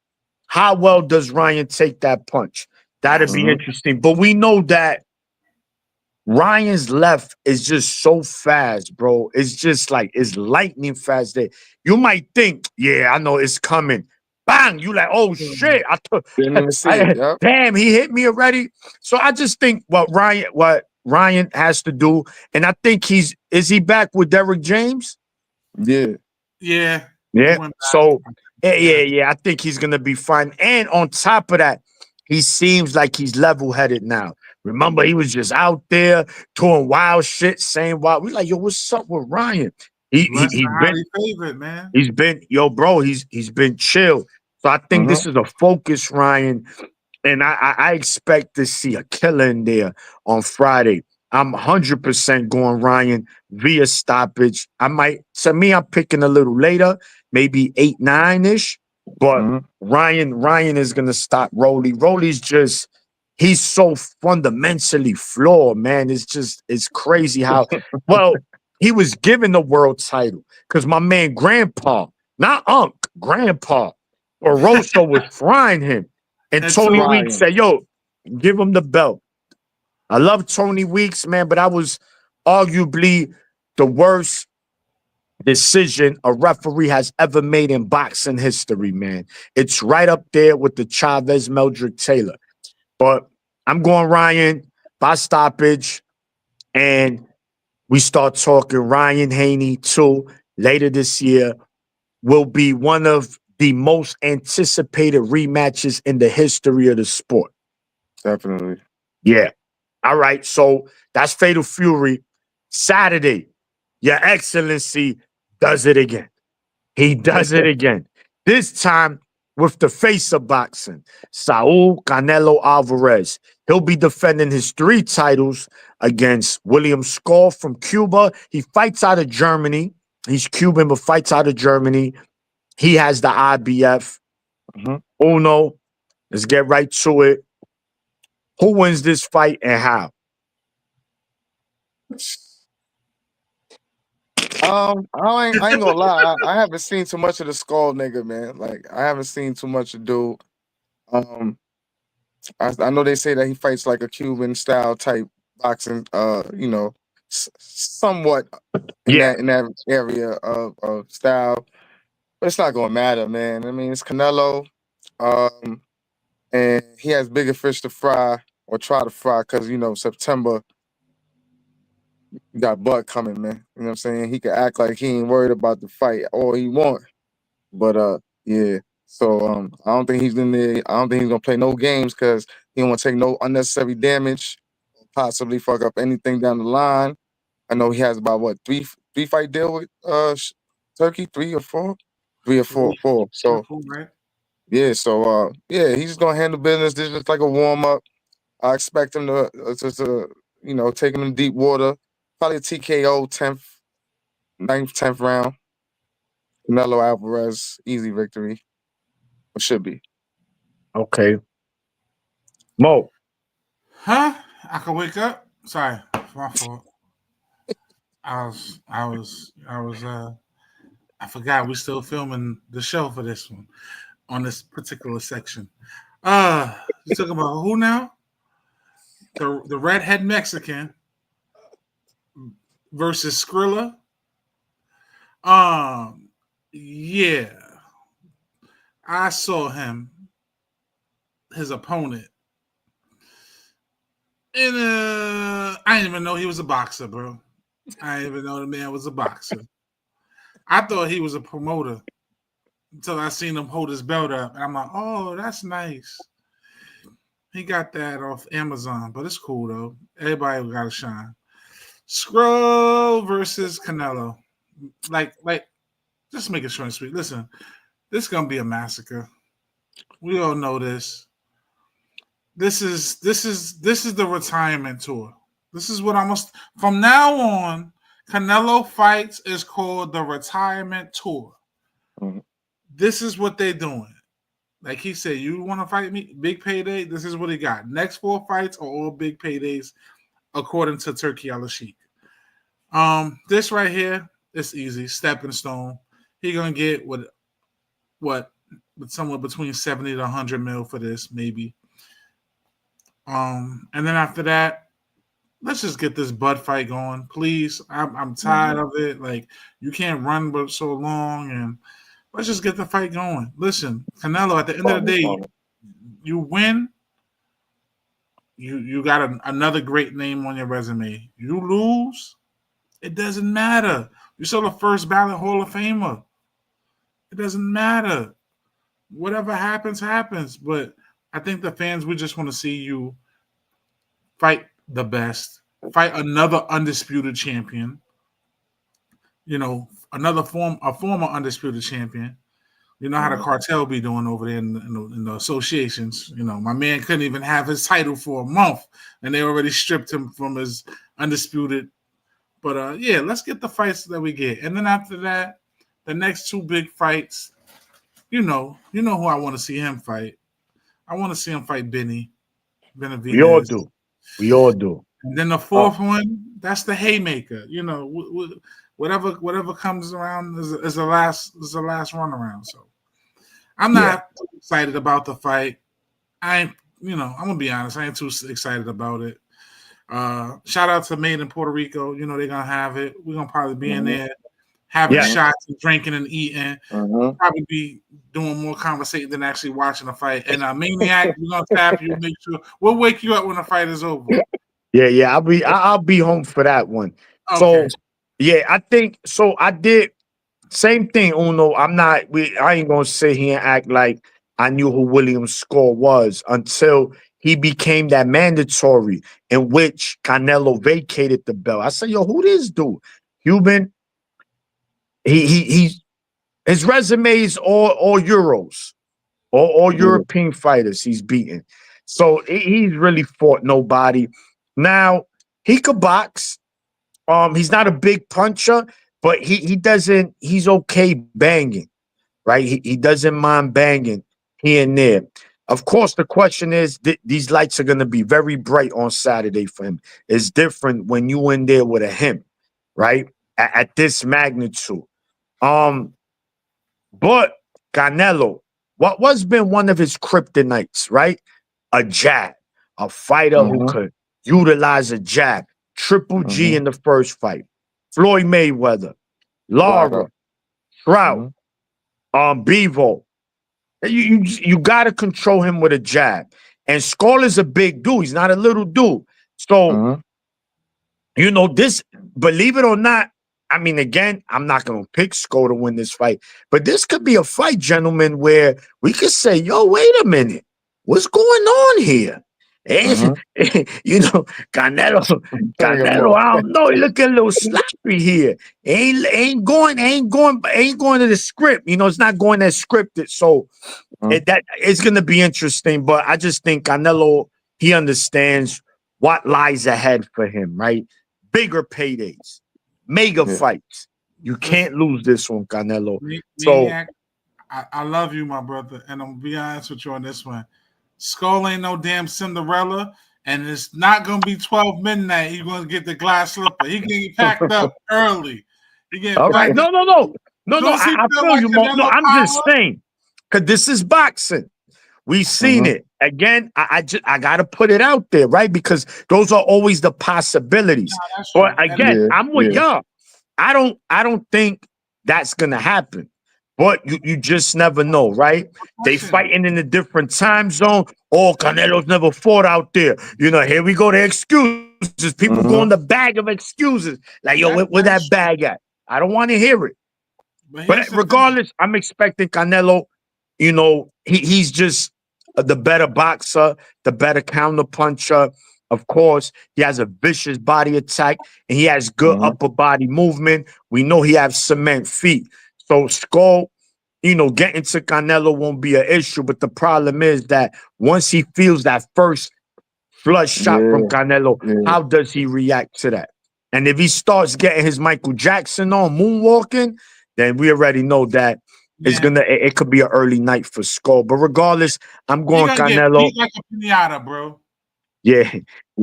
how well does Ryan take that punch? That'd be interesting. But we know that Ryan's left is just so fast, bro. It's just like it's lightning fast. That you might think, yeah, I know it's coming. Bang! You like, oh shit! Damn, he hit me already. So I just think what Ryan has to do, and I think is he back with Derrick James? Yeah. So I think he's gonna be fine. And on top of that, he seems like he's level-headed now. Remember, he was just out there doing wild shit, saying wild. We like, yo, what's up with Ryan? He's been favorite, man. He's been he's been chill. So I think this is a focus, Ryan. And I expect to see a killer in there on Friday. I'm 100% going Ryan via stoppage. I'm picking a little later, maybe 8-9-ish. But Ryan is gonna stop Rolly. Rolly's just he's so fundamentally flawed, man. It's crazy how he was given the world title because my man Grandpa, not Unc, Grandpa, Oroso was frying him. And Tony Weeks said, yo, give him the belt. I love Tony Weeks, man, but that was arguably the worst decision a referee has ever made in boxing history, man. It's right up there with the Chavez Meldrick Taylor. But I'm going Ryan by stoppage, and we start talking Ryan Haney too later this year will be one of the most anticipated rematches in the history of the sport. Definitely. Yeah. All right. So that's Fatal Fury. Saturday, Your Excellency does it again. He does it again. This time with the face of boxing, Saul Canelo Alvarez. He'll be defending his 3 titles against William Skull from Cuba. He fights out of Germany. He's Cuban, but fights out of Germany. He has the IBF. Uno, let's get right to it. Who wins this fight and how? I ain't gonna lie. I haven't seen too much of the Skull nigga, man. Like I haven't seen too much of dude. I know they say that he fights like a Cuban style type boxing. Somewhat in that area of style, but it's not gonna matter, man. I mean, it's Canelo, and he has bigger fish to fry or try to fry because September. You got Bud coming, man. You know what I'm saying? He could act like he ain't worried about the fight all he want. But yeah. So I don't think he's in there. I don't think he's gonna play no games because he don't want to take no unnecessary damage, possibly fuck up anything down the line. I know he has about what three fight deal with Turkey, 3 or 4? 3 or 4. So yeah, so he's just gonna handle business. This is just like a warm up. I expect him to take him in deep water. Probably a TKO 10th, 9th, 10th round. Canelo Alvarez, easy victory. It should be. Okay. Mo. Huh? I can wake up? Sorry, my fault. I forgot we still filming the show for this one on this particular section. You talking about who now? The redhead Mexican versus Skrilla. Yeah, I saw his opponent, and I didn't even know he was a boxer, bro. I didn't even know the man was a boxer. I thought he was a promoter until I seen him hold his belt up, and I'm like, oh, that's nice. He got that off Amazon, but it's cool though. Everybody got to shine. Scroll versus Canelo. Like, just make it short and sweet. Listen, this is gonna be a massacre. We all know this. This is the retirement tour. This is what from now on. Canelo Fights is called the retirement tour. Mhm. This is what they're doing. Like he said, you want to fight me? Big payday. This is what he got. Next 4 fights are all big paydays, according to Turkey Al-Sheikh. This right here, it's easy. Stepping stone. He gonna get what somewhere between 70 to 100 mil for this, maybe. And then after that, let's just get this Bud fight going, please. I'm tired of it. Like, you can't run for so long, and let's just get the fight going. Listen, Canelo, at the end of the day, you win. You got another great name on your resume. You lose, it doesn't matter. You're still the first ballot Hall of Famer. It doesn't matter. Whatever happens, happens. But I think the fans, we just want to see you fight the best, fight another undisputed champion. You know, a former undisputed champion. You know how the cartel be doing over there in the associations. You know, my man couldn't even have his title for a month, and they already stripped him from his undisputed. But yeah, let's get the fights that we get, and then after that, the next 2 big fights. You know who I want to see him fight. I want to see him fight Benny Benavidez. We all do. We all do. And then the 4th one, that's the haymaker. You know, whatever comes around is the last run around. So I'm not excited about the fight. I'm gonna be honest, I ain't too excited about it. Shout out to Made in Puerto Rico. You know they're gonna have it. We're gonna probably be in there having shots and drinking and eating. We'll probably be doing more conversating than actually watching a fight. And Maniac, we're gonna tap you, make sure we'll wake you up when the fight is over. Yeah. I'll be home for that one. Okay. So yeah, I think so. I did same thing, Uno. I ain't gonna sit here and act like I knew who William Score was until he became that mandatory in which Canelo vacated the belt. I said, yo, who this dude? Cuban. He's his resume is all Euros, all European fighters he's beaten. So he's really fought nobody. Now he could box. He's not a big puncher, but he's okay banging, right? He doesn't mind banging here and there. Of course, the question is these lights are going to be very bright on Saturday for him. It's different when you in there with a him, right? At this magnitude. But Canelo, what's been one of his kryptonites, right? A jab, a fighter who could utilize a jab. Triple G in the first fight. Floyd Mayweather, Lara, Trout, Bevo. You got to control him with a jab. And Skull is a big dude. He's not a little dude. So, this, believe it or not, I mean, again, I'm not going to pick Skull to win this fight, but this could be a fight, gentlemen, where we could say, yo, wait a minute. What's going on here? And, Canelo, I don't know. He looking a little sloppy here. Ain't going to the script. It's not going as scripted. So that it's going to be interesting. But I just think Canelo, he understands what lies ahead for him, right? Bigger paydays, mega fights. You can't lose this one, Canelo. Maniac, I love you, my brother, and I'm gonna be honest with you on this one. Skull ain't no damn Cinderella, and it's not gonna be 12 midnight. He's gonna get the glass slipper. He getting packed up early. He getting All right. packed up. No. Does he I feel feel like you, Mo. No, Canelo I'm just power? saying, because this is boxing. We've seen it again. I gotta put it out there, right? Because those are always the possibilities. Nah, that's true. But again, I'm with y'all. I don't think that's gonna happen. But you just never know, right? They fighting in a different time zone. Oh, Canelo's never fought out there. You know, here we go to excuses. People go in the bag of excuses. Like, yo, where that bag at? I don't want to hear it. But regardless, I'm expecting Canelo. You know, he's just the better boxer, the better counter puncher. Of course, he has a vicious body attack and he has good upper body movement. We know he has cement feet. So Skull, you know, getting to Canelo won't be an issue. But the problem is that once he feels that first flush shot from Canelo, how does he react to that? And if he starts getting his Michael Jackson on, moonwalking, then we already know that it could be an early night for Skull. But regardless, I'm going Canelo. Get like a pinata, bro. Yeah.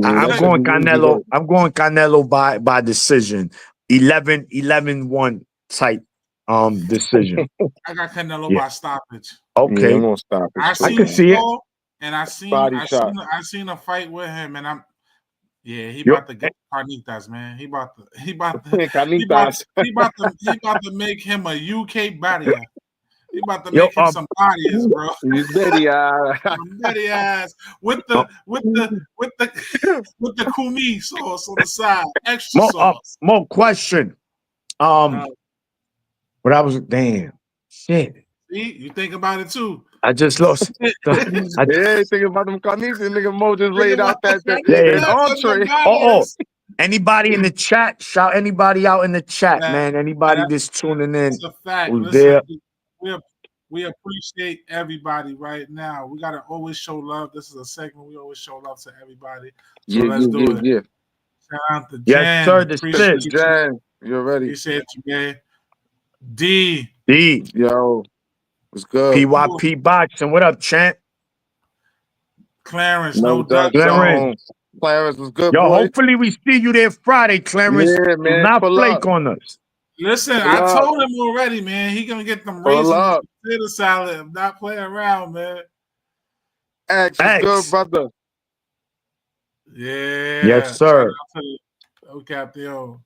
I'm going Canelo. I'm going Canelo by decision. 11-1 type decision. I got Canelo by stoppage. Okay. Yeah, I'm gonna stop it. I can see it. And I seen a fight with him, and he about to get carnitas, man. He about to make him a UK barrier. He about to make him some bodies, bro. Betty ass with the kumi sauce on the side, extra sauce. More question. But I was shit. See, you think about it too. I just lost. Think about them carnitas. Nigga Mo just laid out that entree. Anybody in the chat? Shout anybody out in the chat, man. Anybody just tuning in. It's a fact. Who's there? We appreciate everybody right now. We gotta always show love. This is a segment we always show love to everybody. So let's do it. Yeah. Shout out to Jan. Yes, sir. The Jan, you're ready. Appreciate you, man. D. Yo. What's good? PYP Boxing. What up, champ? Clarence, no doubt. Clarence was good, yo, boy. Hopefully we see you there Friday, Clarence. Yeah, man. Do not flake on us. Listen, I told him already, man. He gonna get them raisins potato salad. I'm not playing around, man. X is good, brother. Yeah. Yes, sir. Okay, yo.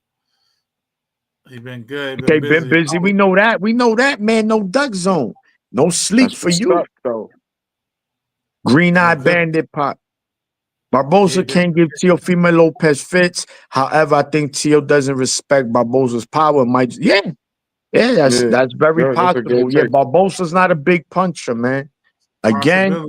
He been good. Been busy. We know that. We know that, man. No duck zone. No sleep for you. Though. Green Eye Bandit Pop. Barboza can't give Teofimo Lopez fits. However, I think Teo doesn't respect Barboza's power. That's very possible. Yeah, Barboza's not a big puncher, man. Again,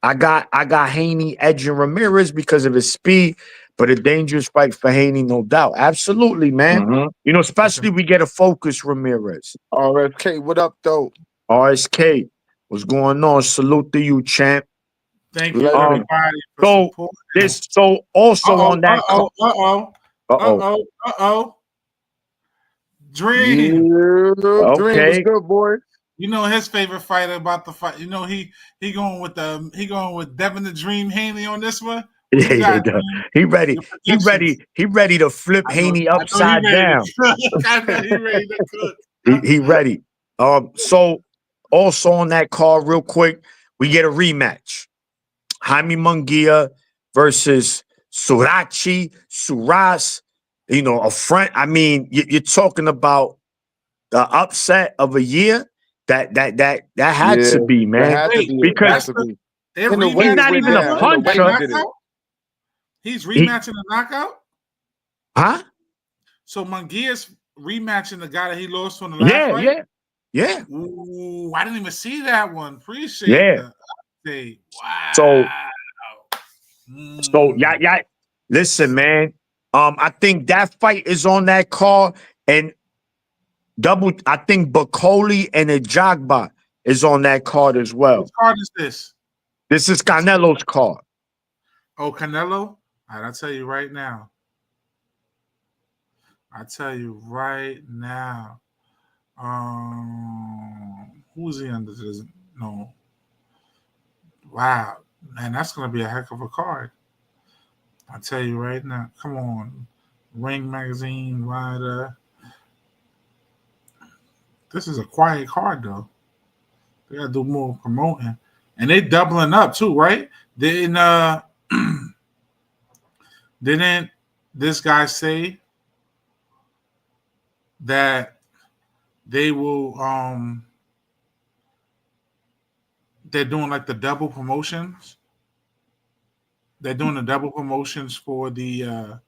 I got Haney edging Ramirez because of his speed, but a dangerous fight for Haney, no doubt. Absolutely, man. You know, especially we get a focus Ramirez. RSK, what up, though? RSK, what's going on? Salute to you, champ. Thank you, everybody. So also on that. Dream. Yeah, Dream was good, boy. You know his favorite fighter about the fight. You know he going with Devin the Dream Haney on this one. Yeah, he ready. He ready to flip Haney upside down. He ready to cook. He ready. So also on that card, real quick, we get a rematch. Jaime Munguia versus Suras. You know, a front. I mean, you're talking about the upset of a year. That had to be, man. Because he's not even a puncher. He's rematching the knockout? Huh? So Munguia's rematching the guy that he lost from the last fight? Yeah. Ooh, I didn't even see that one. Appreciate that. Wow. So listen, man. I think that fight is on that card, and I think Bacoli and Ajagba is on that card as well. What card is this? This is Canelo's card. Oh, Canelo? All right, I'll tell you right now. Who's he under this? No. Wow. Man, that's going to be a heck of a card. I tell you right now, come on, Ring Magazine, Rider. This is a quiet card though. They gotta do more promoting, and they doubling up too, right? Didn't didn't this guy say that they will they're doing like the double promotions? They're doing the double promotions for the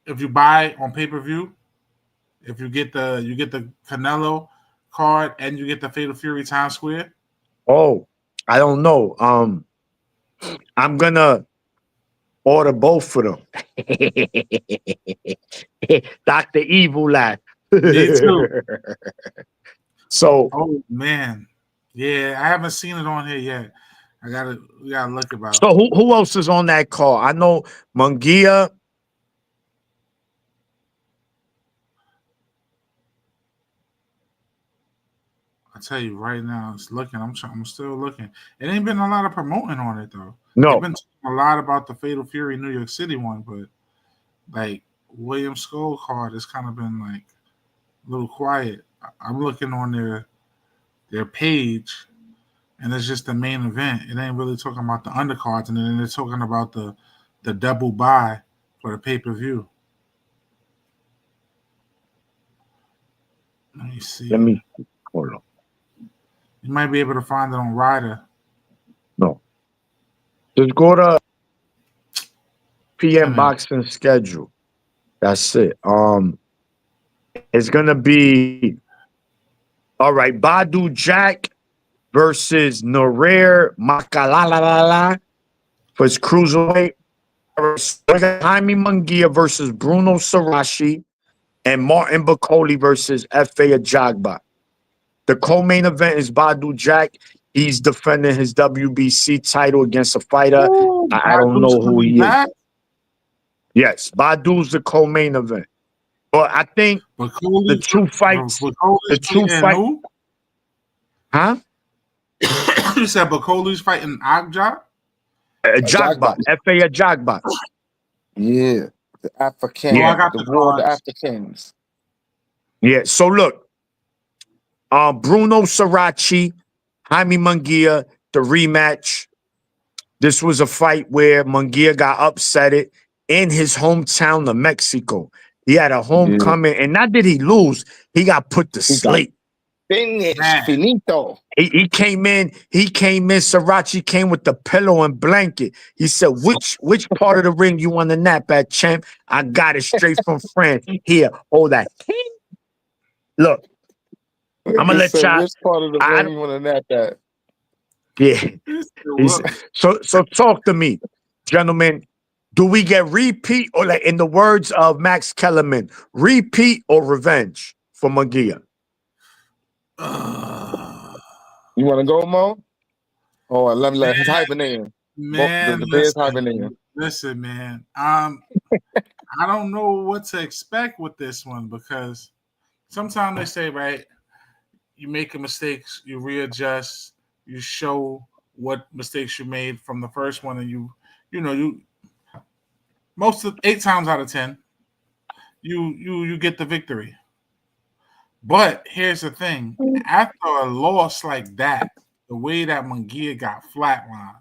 if you buy on pay-per-view, if you get the Canelo card and you get the Fatal Fury Times Square. Oh, I don't know. I'm gonna order both of them. Dr. Evil laugh. Me too. So Oh man. Yeah, I haven't seen it on here yet. We gotta look about. so who else is on that call? I know Munguia. I tell you right now, it's looking. I'm still looking. It ain't been a lot of promoting on it though. They've No, been talking a lot about the Fatal Fury New York City one, but like William Skull card has kind of been like a little quiet. I'm looking on their page, and it's just the main event. It ain't really talking about the undercards, and then they're talking about the double buy for the pay-per-view. Let me see. let me hold on. You might be able to find it on Rider. No, just go to PM Tenant. boxing schedule. That's it. It's gonna be all right. Badu Jack versus Narir Makalalala for his cruiserweight. Jaime Munguia versus Bruno Sarashi, and Martin Bacoli versus F.A. Ajagba. The co-main event is Badu Jack. He's defending his WBC title against a fighter. Ooh, I don't know who he is. Yes, Badu's the co-main event. But I think the two fights, who? huh? You said Bacoli's fighting Agja? Ajagba, F.A. Ajagba. Yeah, the African, Yeah. I got the the war of the cards. Africans. Yeah, so look, Bruno Sarachi, Jaime Munguia, the rematch. This was a fight where Munguia got upset in his hometown of Mexico. He had a homecoming, and not did he lose, he got put to sleep. Finish, Man. finito. He came in, Sarachi came with the pillow and blanket. He said, which part of the ring you want to nap at, champ? I got it straight from France. Here, hold that. Look, I'm gonna let y'all. Which part of the ring you want to nap at? Yeah. So talk to me, gentlemen. Do we get repeat, or like in the words of Max Kellerman, repeat or revenge for Munguia? You want to go, Mo? Oh, let me let his hibernating. Man, the bear's hibernating. listen, man. I don't know what to expect with this one because sometimes they say, right, you make a mistake, you readjust, you show what mistakes you made from the first one, and you most of 8 times out of 10, you get the victory. But here's the thing: after a loss like that, the way that Munguia got flatlined,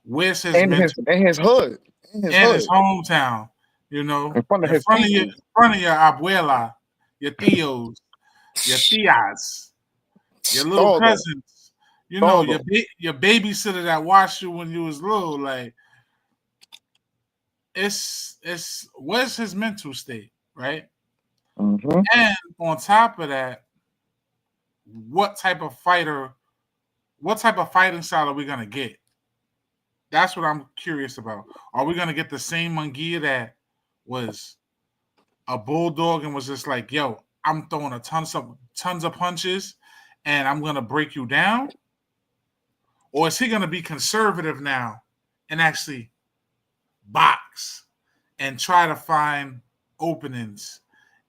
where's his in mental? his hood, in his hometown, in front of his in front of your abuela, your tios, your tias, your little cousins, your babysitter that watched you when you was little. Like, it's where's his mental state, right? Mm-hmm. And on top of that, what type of fighting style are we gonna get? That's what I'm curious about. Are we gonna get the same Munguia that was a bulldog and was just like, yo, I'm throwing tons of punches and I'm gonna break you down? Or is he gonna be conservative now and actually box and try to find openings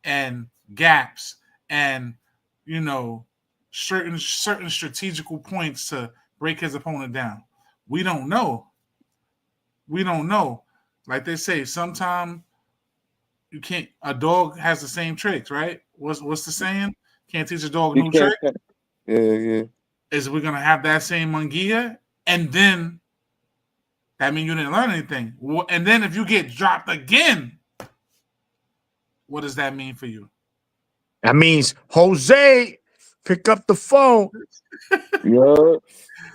and gaps and certain strategical points to break his opponent down? We don't know. We don't know. Like they say, sometimes you can't. A dog has the same tricks, right? What's the saying? Can't teach a dog a You new can't. trick. Yeah. Is we're gonna have that same Munguia, and then that means you didn't learn anything. And then if you get dropped again, what does that mean for you? That means Jose, pick up the phone. Yeah.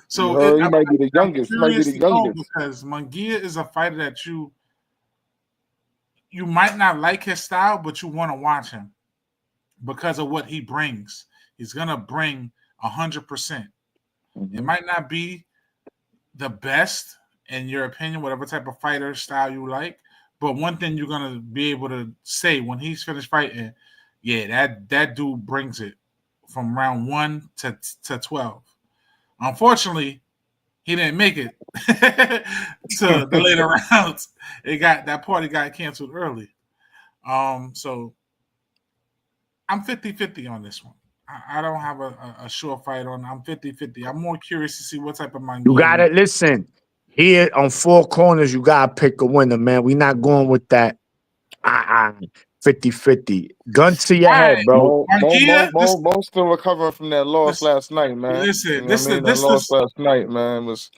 So He might be the I'm youngest. He might be curious the to know youngest. because Munguia is a fighter that you might not like his style, but you want to watch him because of what he brings. He's gonna bring 100%. It might not be the best in your opinion, whatever type of fighter style you like. But one thing you're gonna be able to say when he's finished fighting, yeah, that dude brings it from round 1 to 12. Unfortunately, he didn't make it to the later rounds. That party got canceled early. So I'm 50-50 on this one. I don't have a sure fight on. I'm 50-50. I'm more curious to see what type of You Mangia. gotta listen. Here on Four Corners, you gotta pick a winner, man. We're not going with that 50-50. Gun to your head, bro. Mo still recovering from that loss last night, man. Listen, you know what I mean? That loss last night, man, was.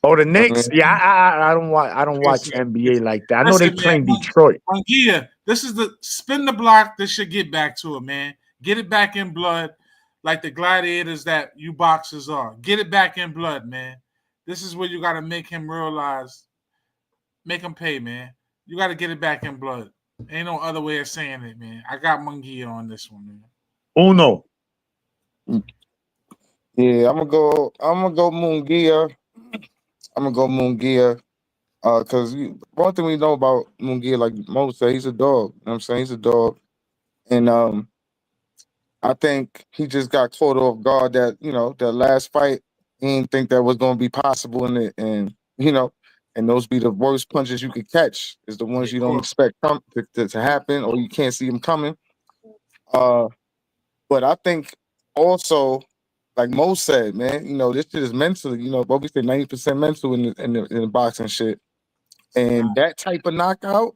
Oh, the Knicks? I mean, Yeah, I don't watch NBA like that. I know they listen, play in man, Detroit. Mangia, this is the spin the block. This should get back to it, man. Get it back in blood, like the gladiators that you boxers are. Get it back in blood, man. This is where you got to make him realize, make him pay, man. You got to get it back in blood. Ain't no other way of saying it, man. I got Munguia on this one, man. Uno. Yeah, I'm gonna go Munguia. Because one thing we know about Munguia, like Mo said, he's a dog. You know what I'm saying? He's a dog. And I think he just got caught off guard that, that last fight, he didn't think that was gonna be possible in it. And and those be the worst punches you could catch, is the ones you don't expect to happen, or you can't see them coming. But I think also, like Mo said, man, this shit is mental. But we say 90% mental in the boxing shit, and that type of knockout,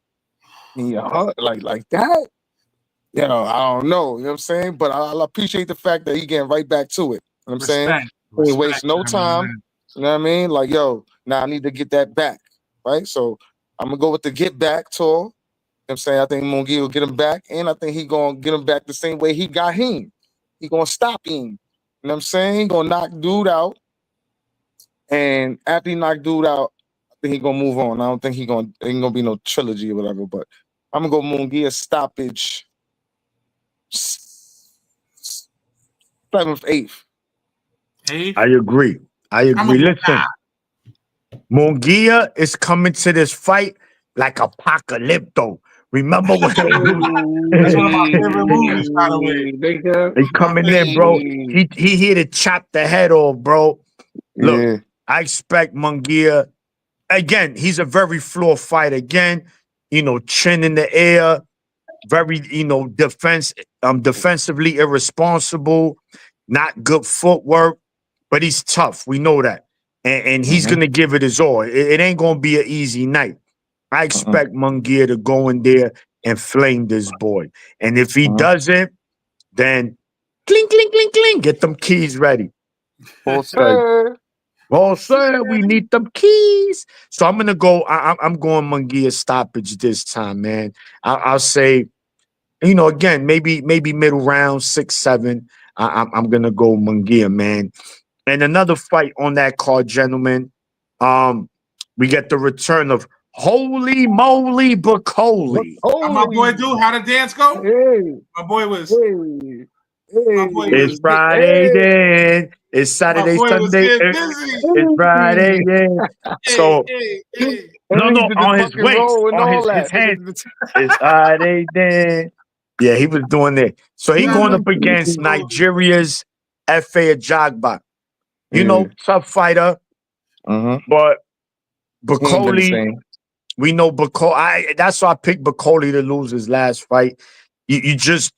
like that. I don't know. You know what I'm saying? But I appreciate the fact that he getting right back to it. You know what I'm saying? He ain't waste no time. Man. You know what I mean? Like, now I need to get that back. Right? So I'm gonna go with the get back tour. You know what I'm saying? I think Munguia will get him back, and I think he gonna get him back the same way he got him. He gonna stop him. You know what I'm saying? He gonna knock dude out. And after he knock dude out, I think he gonna move on. I don't think ain't gonna be no trilogy or whatever, but I'm gonna go Munguia stoppage 7th, 8th. I agree. Listen, Munguia is coming to this fight like Apocalypto. Remember when That's one of my favorite movies, by the way. They coming in, bro. He here to chop the head off, bro. Look, I expect Munguia. Again, he's a very floor fighter. Again, chin in the air, very, defensively irresponsible, not good footwork, but he's tough. We know that. And he's gonna give it his all. It ain't gonna be an easy night. I expect Munguia to go in there and flame this boy. And if he doesn't, then clink, clink, clink, clink. Get them keys ready. Sir, we need them keys. So I'm gonna go. I'm going Munguia stoppage this time, man. I'll say, again, maybe middle round 6-7. I'm gonna go Munguia, man. And another fight on that card, gentlemen. We get the return of Holy Moly Bacoli. How my boy do? How the dance go? Hey. My boy was. It's Friday then. It's Saturday, Sunday. It's Friday then. So no, on his waist, on his hands. It's Friday then. Yeah, he was doing that. So he going up against Nigeria's F.A. Ajagba. Tough fighter. But Bacoli, we know Bacoli. That's why I picked Bacoli to lose his last fight. You just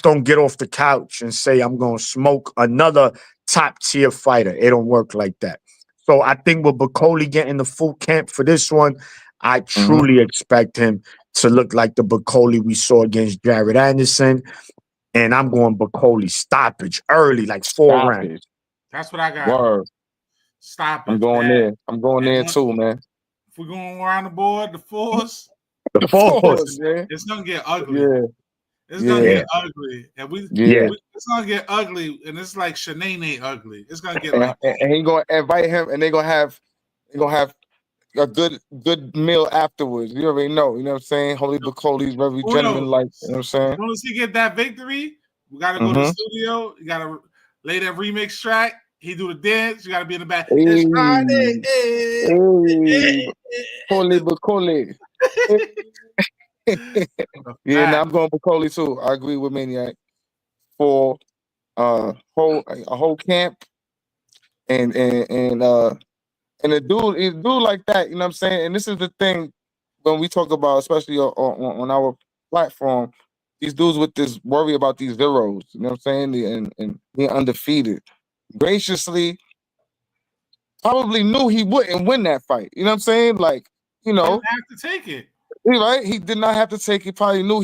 don't get off the couch and say, I'm gonna smoke another top tier fighter. It don't work like that. So I think with Bacoli getting the full camp for this one, I Mhm. truly expect him to look like the Bacoli we saw against Jared Anderson. And I'm going Bacoli stoppage early, like 4 Stop rounds. it. That's what I got. Word. I'm Stoppage, going man. there. I'm going And there too, man. if we're going around the board, the fours, The The fourth. fours, man. it's gonna get ugly. Yeah. It's gonna Yeah. get ugly, and Yeah. it's gonna get ugly, and it's like Shanae ugly. It's gonna get And, like and he gonna invite him, and they're gonna have a good meal afterwards. You already know. You know what I'm saying? Holy Bacoli's very who gentleman knows? like. You know what I'm As saying? soon as he get that victory, we gotta go to the studio. You gotta lay that remix track. He do the dance. You gotta be in the back. It's Friday. Hey, Hey, hey, hey, Holy Bacoli. Yeah, now I'm going Bacoli too. I agree with Maniac for a whole camp and a dude like that. You know what I'm saying? And this is the thing when we talk about, especially on our platform, these dudes with this worry about these zeros. You know what I'm saying? And being undefeated. Graciously, probably knew he wouldn't win that fight. You know what I'm saying? Like, you He know, didn't have to take it. right? He did not have to take it. Probably knew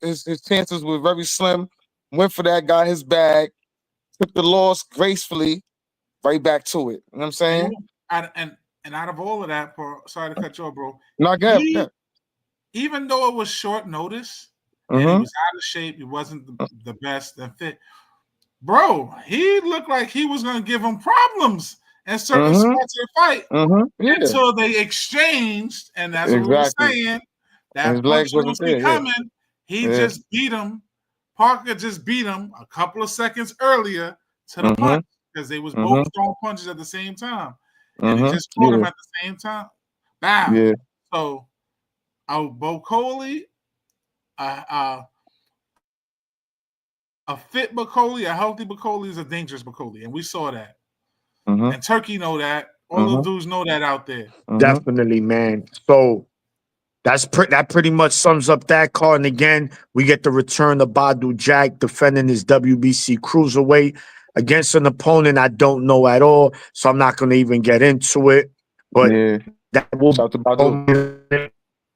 his chances were very slim. Went for that, got his bag, took the loss gracefully, right back to it. You know what I'm saying? And out of all of that, sorry to cut you off, bro. Not good. Even though it was short notice and he was out of shape, he wasn't the best and fit. Bro, he looked like he was going to give him problems in certain spots of the fight until they exchanged, and that's what we were saying. That punch was coming. He just beat him. Parker just beat him a couple of seconds earlier to the punch because they was both throwing punches at the same time, and he just caught him at the same time. Bam. Yeah. So, Bacoli, a fit Bacoli, a healthy Bacoli is a dangerous Bacoli, and we saw that. And Turkey know that. All those dudes know that out there. Definitely, man. So that pretty much sums up that card. And again, we get the return of Badu Jack defending his WBC cruiserweight against an opponent I don't know at all. So I'm not going to even get into it. But that will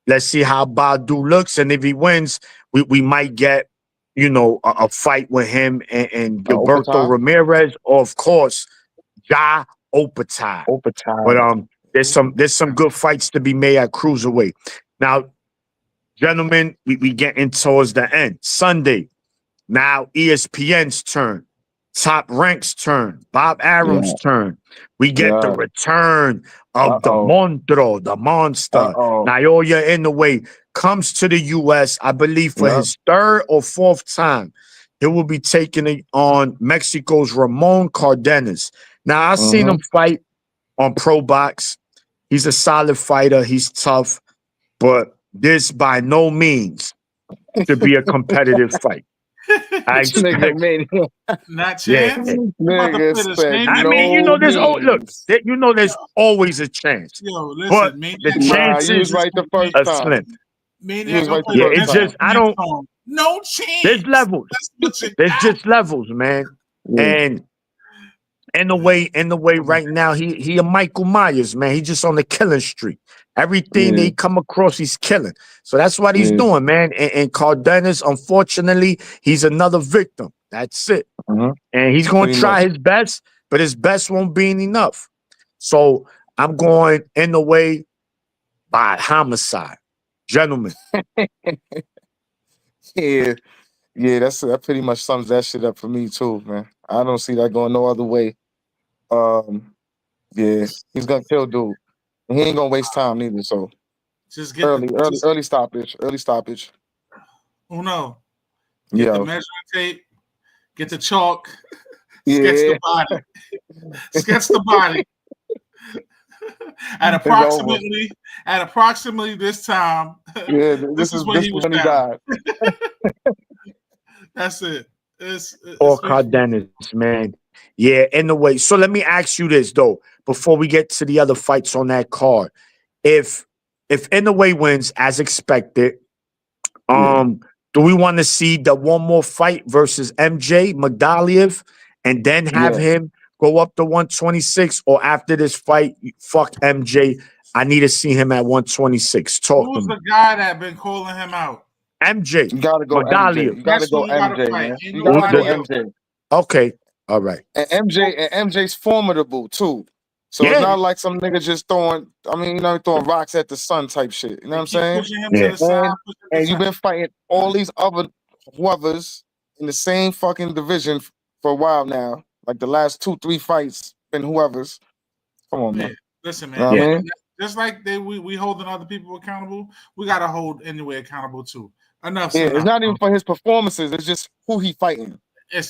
let's see how Badu looks, and if he wins, we might get a fight with him and Gilberto Ramirez, or of course Ja Opatai. But there's some good fights to be made at cruiserweight. Now, gentlemen, we getting towards the end. Sunday, now ESPN's turn, Top Rank's turn, Bob Arum's turn. We get the return of the Monstro, the monster. Naoya Inoue comes to the U.S., I believe, for his 3rd or 4th time. It will be taking on Mexico's Ramon Cardenas. Now, I've seen him fight on Pro Box. He's a solid fighter. He's tough. But this by no means should be a competitive fight. I expect not chance. I mean, there's always a chance. Yo, listen, but the chances right the first are time. slim. It's just I don't. No chance. There's levels. There's just levels, man. And in the way right now, he a Michael Myers, man. He just on the killing streak. Everything that he come across, he's killing. So that's what he's doing, man. And Cardenas, unfortunately, he's another victim. That's it. And he's going to try his best, but his best won't be enough. So I'm going in the way by homicide. Gentlemen. Yeah, that pretty much sums that shit up for me too, man. I don't see that going no other way. He's gonna kill dude. And he ain't gonna waste time neither. So just get early stoppage. Uno. Get the measuring tape, get the chalk, sketch the body. Sketch the body. At approximately this time. This is when he was died. That's it. It's Cardenas, man. Yeah, in the way. So let me ask you this though, before we get to the other fights on that card. If Inoue wins as expected, do we want to see the one more fight versus MJ Magdaliev and then have him go up to 126, or after this fight, fuck MJ. I need to see him at 126. Talk to Who's me. the guy that been calling him out? MJ. You gotta go Medallia. MJ. You gotta That's go who you gotta MJ, fight. man. Ain't You gotta go nobody else. MJ. Okay. All right. And MJ's formidable too. So it's Yeah. not like some nigga just throwing, throwing rocks at the sun type shit. You know what I'm Keep saying? pushing him Yeah. to the side. And, push him to the and you've side. been fighting all these other whoever's in the same fucking division for a while now. Like the last 2-3 fights been whoever's. Come on, Yeah. man. Listen, You know what man. I mean? Just like we holding other people accountable, we gotta hold anyway accountable too. Enough's Yeah, enough. it's not even bro. for his performances. It's just who he fighting.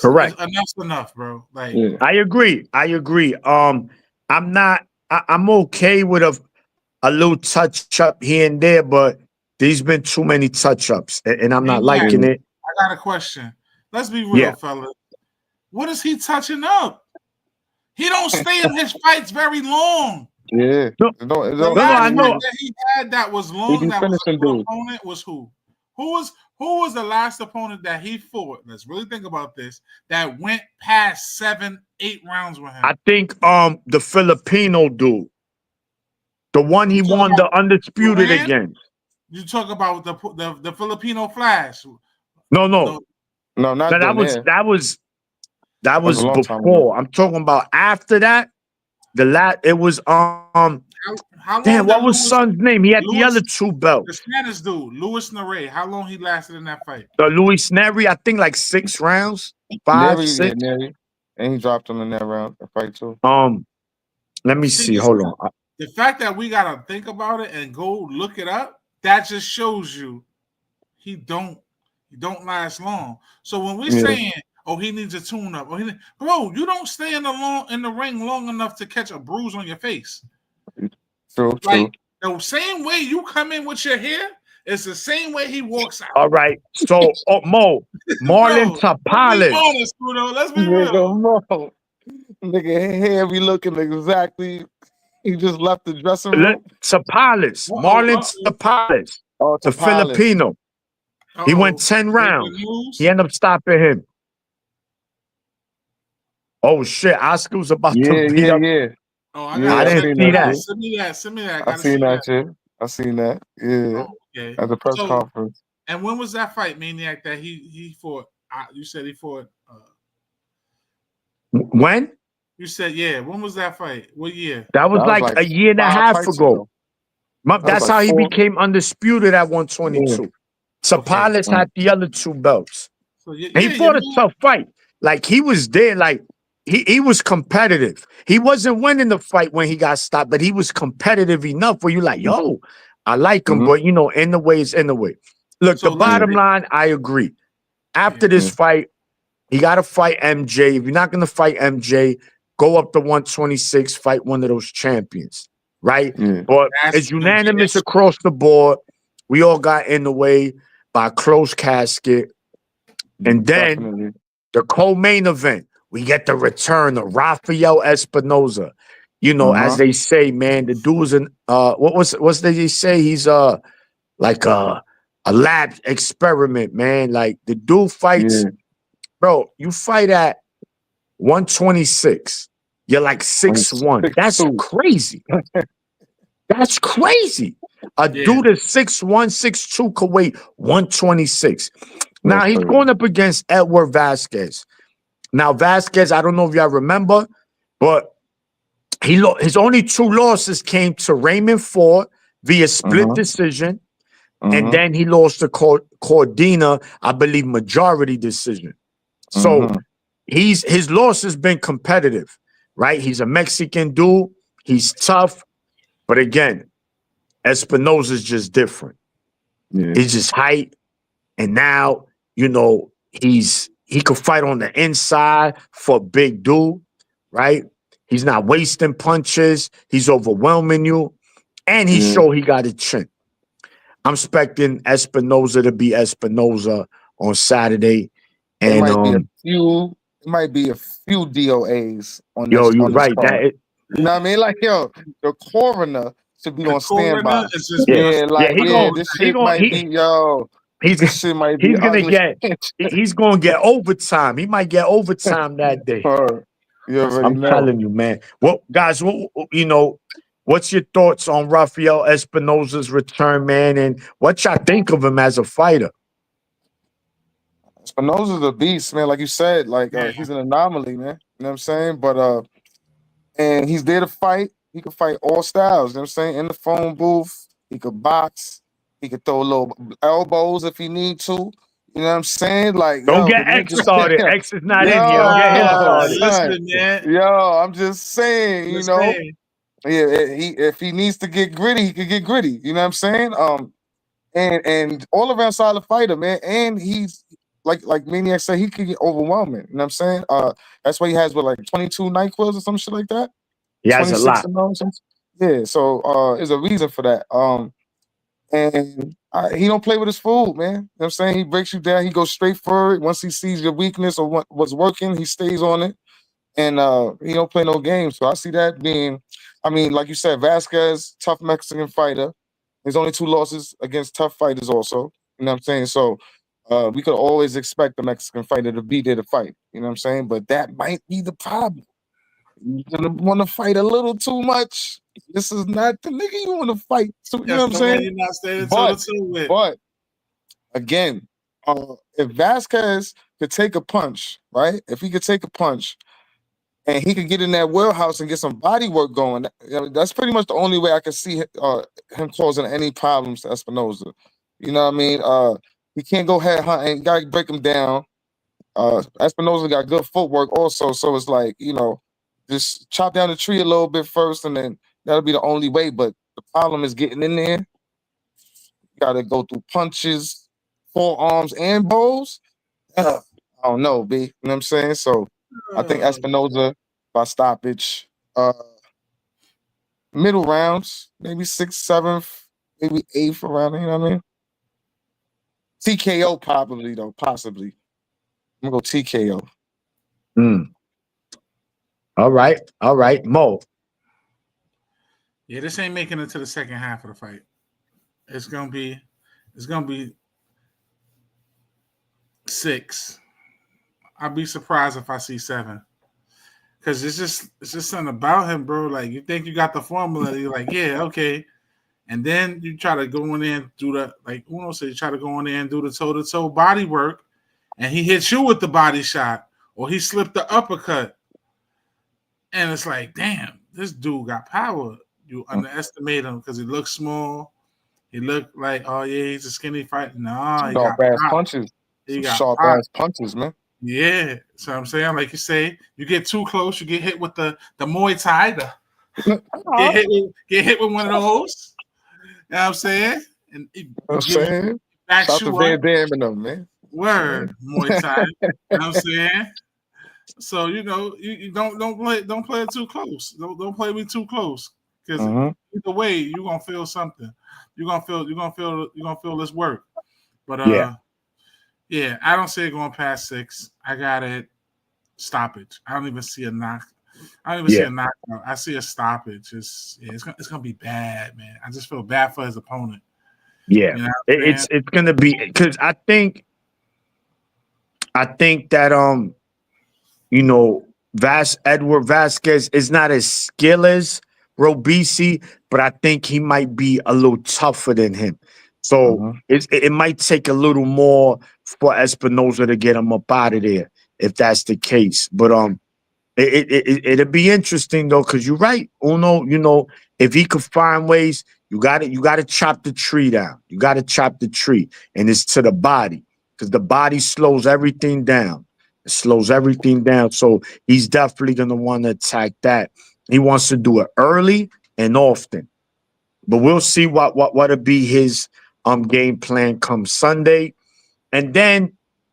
Correct. Enough's enough, bro. Like Yeah. I agree. I'm okay with a little touch up here and there, but there's been too many touch ups, and I'm not Maniac, liking it. I got a question. Let's be real, Yeah. fellas. What is he touching up? He don't stay in his fights very long. Yeah. No. The The last I fight know. that he had that was He long, be that was a finishing good dudes. opponent was who? Who was the last opponent that he fought? Let's really think about this. That went past 7-8 rounds with him. I think the Filipino dude, the one he You talking won about the undisputed Duran? against. You talk about the Filipino Flash. No, No, not that doing was that. that was That was a long time ago. before. I'm talking about after that. It was How long damn, what did was son's name? He had the Louis- other two the belts. Spanish dude, Luis Nere? How long he lasted in that fight? The Luis Neri, I think like 6 rounds, 5, Neri, 6. yeah, Neri. And he dropped him in that round, that fight too. Let me see. Hold on. The fact that we gotta think about it and go look it up, that just shows you he don't last long. So when we're saying, oh, he needs a tune up, bro, you don't stay in the ring long enough to catch a bruise on your face. True. Like the same way you come in with your hair, it's the same way he walks out. All right. So Mo, Marlon Tapales. Let's be real. Nigga, hair be looking exactly. He just left the dressing room. Tapales. Marlon Tapales. Oh, The Filipino. He went 10 rounds. He ended up stopping him. Oh shit, Oscar was about to beat up. Yeah. Oh, I didn't see that. Send me that. I seen that shit. I seen that. Yeah. Oh, okay. At the press conference. And when was that fight, Maniac, that he fought? You said he fought. When? You said, yeah. When was that fight? What year? That was like a year and a half ago. That's how he became undisputed at 122. Tapales had the other two belts. So, he fought a tough fight. Like he was there, like he was competitive. He wasn't winning the fight when he got stopped, but he was competitive enough where you're like, yo, I like him, but in the way is in the way. Look, the bottom line, I agree. After this fight, he got to fight MJ. If you're not going to fight MJ, go up to 126, fight one of those champions, right? But it's unanimous across the board. We all got in the way by a closed casket. And then the co-main event, we get the return of Rafael Espinoza. As they say, man, the dude is what's they say? He's like a lab experiment, man. Like the dude fights, bro. You fight at 126. You're like 6'1". That's crazy. That's crazy. A dude is 6'1", 6'2" could weigh 126. Now he's going up against Edward Vasquez. Now Vasquez, I don't know if y'all remember, but his only 2 losses came to Raymond Ford via split decision, and then he lost to Cordina, I believe, majority decision. So his loss has been competitive, right? He's a Mexican dude. He's tough, but again, Espinoza's just different. He's just height, and now he could fight on the inside for a big dude, right? He's not wasting punches. He's overwhelming you, and he showed he got a chin. I'm expecting Espinoza to be Espinoza on Saturday, and it might be a few DOAs on this. Yo, you're on right. You know what I mean? Like, yo, the coroner should be on standby. This shit might be, yo. This shit might be he's gonna get overtime. He might get overtime that day. You already I'm know. telling you, man. Well, guys, what's your thoughts on Rafael Espinosa's return, man? And what y'all think of him as a fighter? Spinoza's a beast, man. Like you said, like Yeah. he's an anomaly, man. You know what I'm saying? But and he's there to fight. He can fight all styles. You know what I'm saying? In the phone booth, he could box. He could throw little elbows if he need to. You know what I'm saying? Like, Don't yo, the get X nigga, started. X is not in here. Don't get him yo, started. son, Listen, man. yo, I'm just saying, you know, Listen. yeah, if he needs to get gritty, he could get gritty. You know what I'm saying? And all around solid fighter, man. And he's like Maniac said, he could get overwhelming. You know what I'm saying? That's why he has like 22 NyQuils or some shit like that. He has a 26 lot. and all something. Yeah, so there's a reason for that. And he don't play with his food, man. You know what I'm saying? He breaks you down, he goes straight for it. Once he sees your weakness or what's working, he stays on it. And he don't play no games. So I see that being, I mean, like you said, Vasquez, tough Mexican fighter. There's only 2 losses against tough fighters also. You know what I'm saying? So we could always expect the Mexican fighter to be there to fight. You know what I'm saying? But that might be the problem. You're gonna want to fight a little too much. This is not the nigga you want to fight. So, you know That's what I'm the one saying? you're not staying toe But to toe with. but again, if Vasquez could take a punch, right? If he could take a punch and he could get in that wheelhouse and get some body work going, that's pretty much the only way I can see him causing any problems to Espinoza. You know what I mean? He can't go head hunting. You gotta break him down. Espinoza got good footwork also, so it's like, just chop down the tree a little bit first, and then that'll be the only way. But the problem is getting in there. You gotta go through punches, forearms, and bows. I don't know, B. You know what I'm saying? So I think Espinoza by stoppage, middle rounds, maybe 6th, 7th, maybe 8th around. You know what I mean? TKO probably though, possibly. I'm gonna go TKO. All right, Mo. Yeah, this ain't making it to the second half of the fight. It's gonna be 6. I'd be surprised if I see 7. Cause it's just something about him, bro. Like you think you got the formula, you're like, yeah, okay. And then you try to go in there and do the, like Uno said, you try to go in there and do the toe-to-toe body work, and he hits you with the body shot, or he slipped the uppercut. And it's like, damn, this dude got power. You underestimate him because he looks small. He looked like, oh yeah, he's a skinny fighter. No, he Sharp got ass pop. punches. He Some got sharp pop. ass punches, man. Yeah. So I'm saying, like you say, you get too close, you get hit with the Muay Thai. Get hit with one of those. You know what I'm saying? And it backs Shout you to up. Van Damme and them, man. Word, Muay Thai. You know what I'm saying? So you don't play it too close. Don't play me too close. Because either way, you're gonna feel something. You're gonna feel this work. But yeah, I don't see it going past 6. I got it stoppage. I don't even see a knock. I don't even see a knockout. I see a stoppage. It's gonna be bad, man. I just feel bad for his opponent. Yeah, you know it's gonna be, because I think that Edward Vasquez is not as skilled as Robisi, but I think he might be a little tougher than him. So it might take a little more for Espinoza to get him up out of there, if that's the case. But it'll be interesting though, because you're right, Uno. If he could find ways, you got to chop the tree down. You got to chop the tree, and it's to the body, because the body slows everything down. It slows everything down. So he's definitely gonna want to attack that. He wants to do it early and often. But we'll see what'll be his game plan come Sunday. And then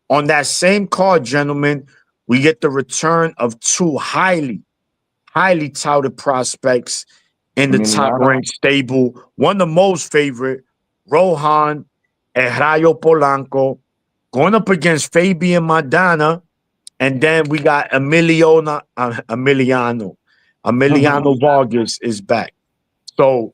on that same card, gentlemen, we get the return of 2 highly touted prospects in the top-ranked stable. One of the most favorite, Rohan and Rayo Polanco, going up against Fabian Maidana. And then we got Emiliano Vargas is back. So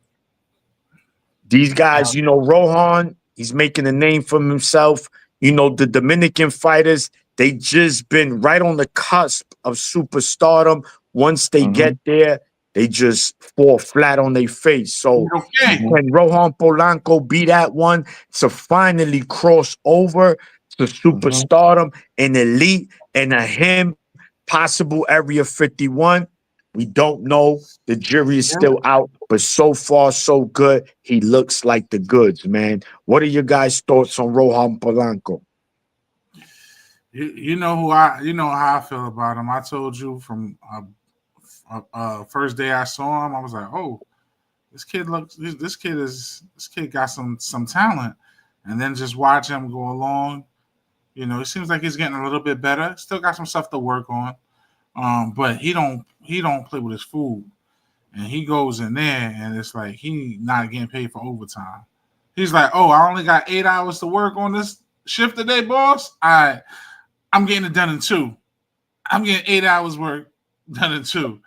these guys, Rohan, he's making a name for himself. The Dominican fighters, they just been right on the cusp of superstardom. Once they get there, they just fall flat on their face. So can Rohan Polanco be that one to finally cross over to superstardom and elite and a him possible Area 51? We don't know. The jury is still out, but so far so good. He looks like the goods, man. What are your guys' thoughts on Rohan Polanco? You know how I feel about him. I told you from first day I saw him, I was like, oh, this kid got some talent. And then just watch him go along. It seems like he's getting a little bit better. Still got some stuff to work on. But he don't play with his food. And he goes in there and it's like he not getting paid for overtime. He's like, oh, I only got 8 hours to work on this shift today, boss. I'm getting it done in 2. I'm getting 8 hours work done in 2.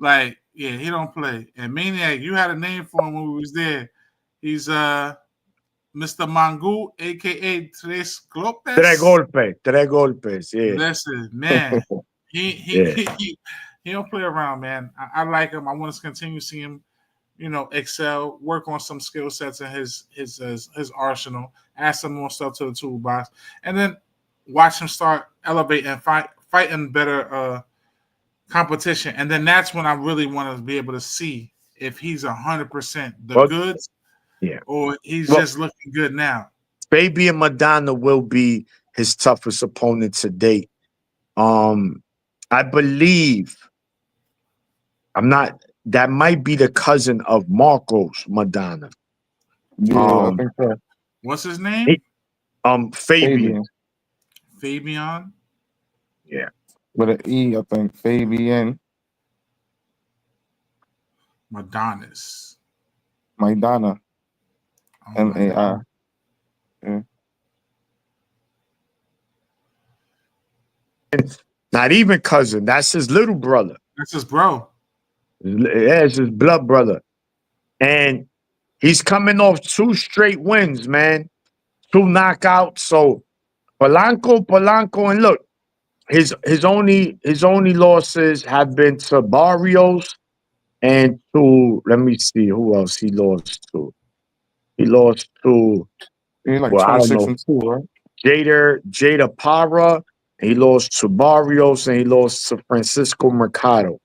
Like, yeah, he don't play. And Maniac, you had a name for him when we was there. He's Mr. Mangu, aka Tres Golpes. Tres golpes, yeah. Listen, man. He don't play around, man. I like him. I want to continue seeing him, excel, work on some skill sets in his arsenal, add some more stuff to the toolbox, and then watch him start elevating, fighting better competition, and then that's when I really want to be able to see if he's 100% the goods, or he's just looking good now. Fabian Madonna will be his toughest opponent to date. I believe that might be the cousin of Marcos Madonna. Yeah, I think so. What's his name? Fabian. Fabian? Yeah. With an E, I think. Fabian. Madonna. M-A-I. Yeah. Not even cousin. That's his little brother. That's his bro. Yeah, it's his blood brother. And he's coming off 2 straight wins, man. 2 knockouts. So Polanco, and look, his only losses have been to Barrios and to, let me see who else he lost to. He lost to, like 26 and 2, right? Jada Parra. He lost to Barrios and he lost to Francisco Mercado.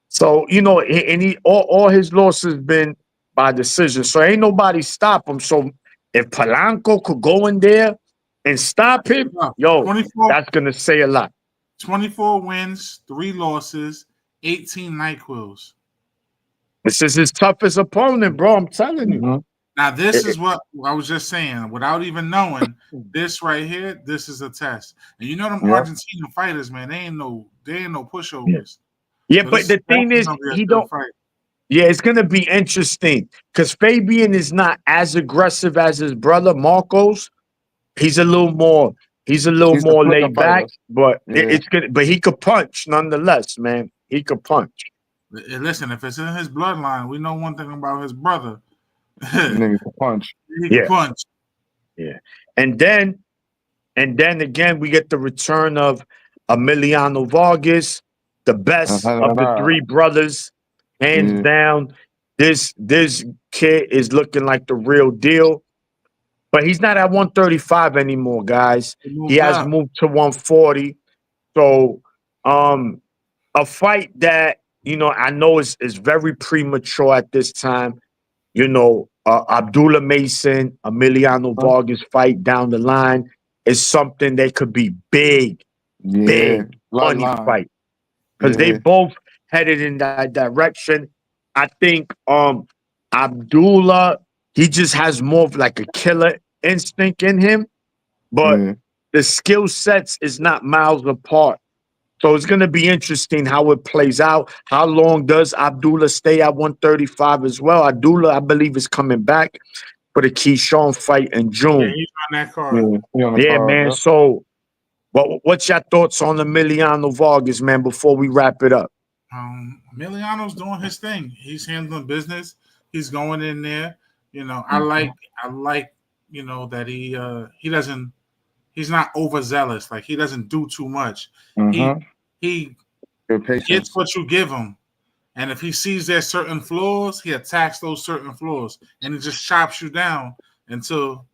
So, and all his losses been by decision. So ain't nobody stop him. So if Polanco could go in there and stop him, 24, that's gonna say a lot. 24 wins, 3 losses, 18 NyQuils. This is his toughest opponent, bro. I'm telling you. Now, this is what I was just saying. Without even knowing, this right here, this is a test. And them Argentinian fighters, man, they ain't no pushovers. Yeah, so but the thing is, he don't. Fight. Yeah, it's gonna be interesting because Fabian is not as aggressive as his brother Marcos. He's a little more laid back, but it's good. But he could punch nonetheless, man. He could punch. Listen, if it's in his bloodline, we know one thing about his brother. Nigga can punch. He can punch. Yeah, and then again, we get the return of Emiliano Vargas, the best of the 3 brothers, hands down. This kid is looking like the real deal. But he's not at 135 anymore, guys. He has moved to 140. So a fight that, I know is very premature at this time. Abdullah Mason, Emiliano Vargas fight down the line is something that could be big money fight. Because they both headed in that direction. I think Abdullah, he just has more of like a killer instinct in him, but the skill sets is not miles apart. So it's going to be interesting how it plays out. How long does Abdullah stay at 135 as well? Abdullah, I believe, is coming back for the Keyshawn fight in June. Yeah, he's on that card. Yeah, man. Yeah. So what's your thoughts on Emiliano Vargas, man, before we wrap it up? Emiliano's doing his thing. He's handling business. He's going in there. I like that he's not overzealous. Like he doesn't do too much. He Good He gets patience. what you give him. And if he sees there's certain flaws, he attacks those certain flaws. And he just chops you down until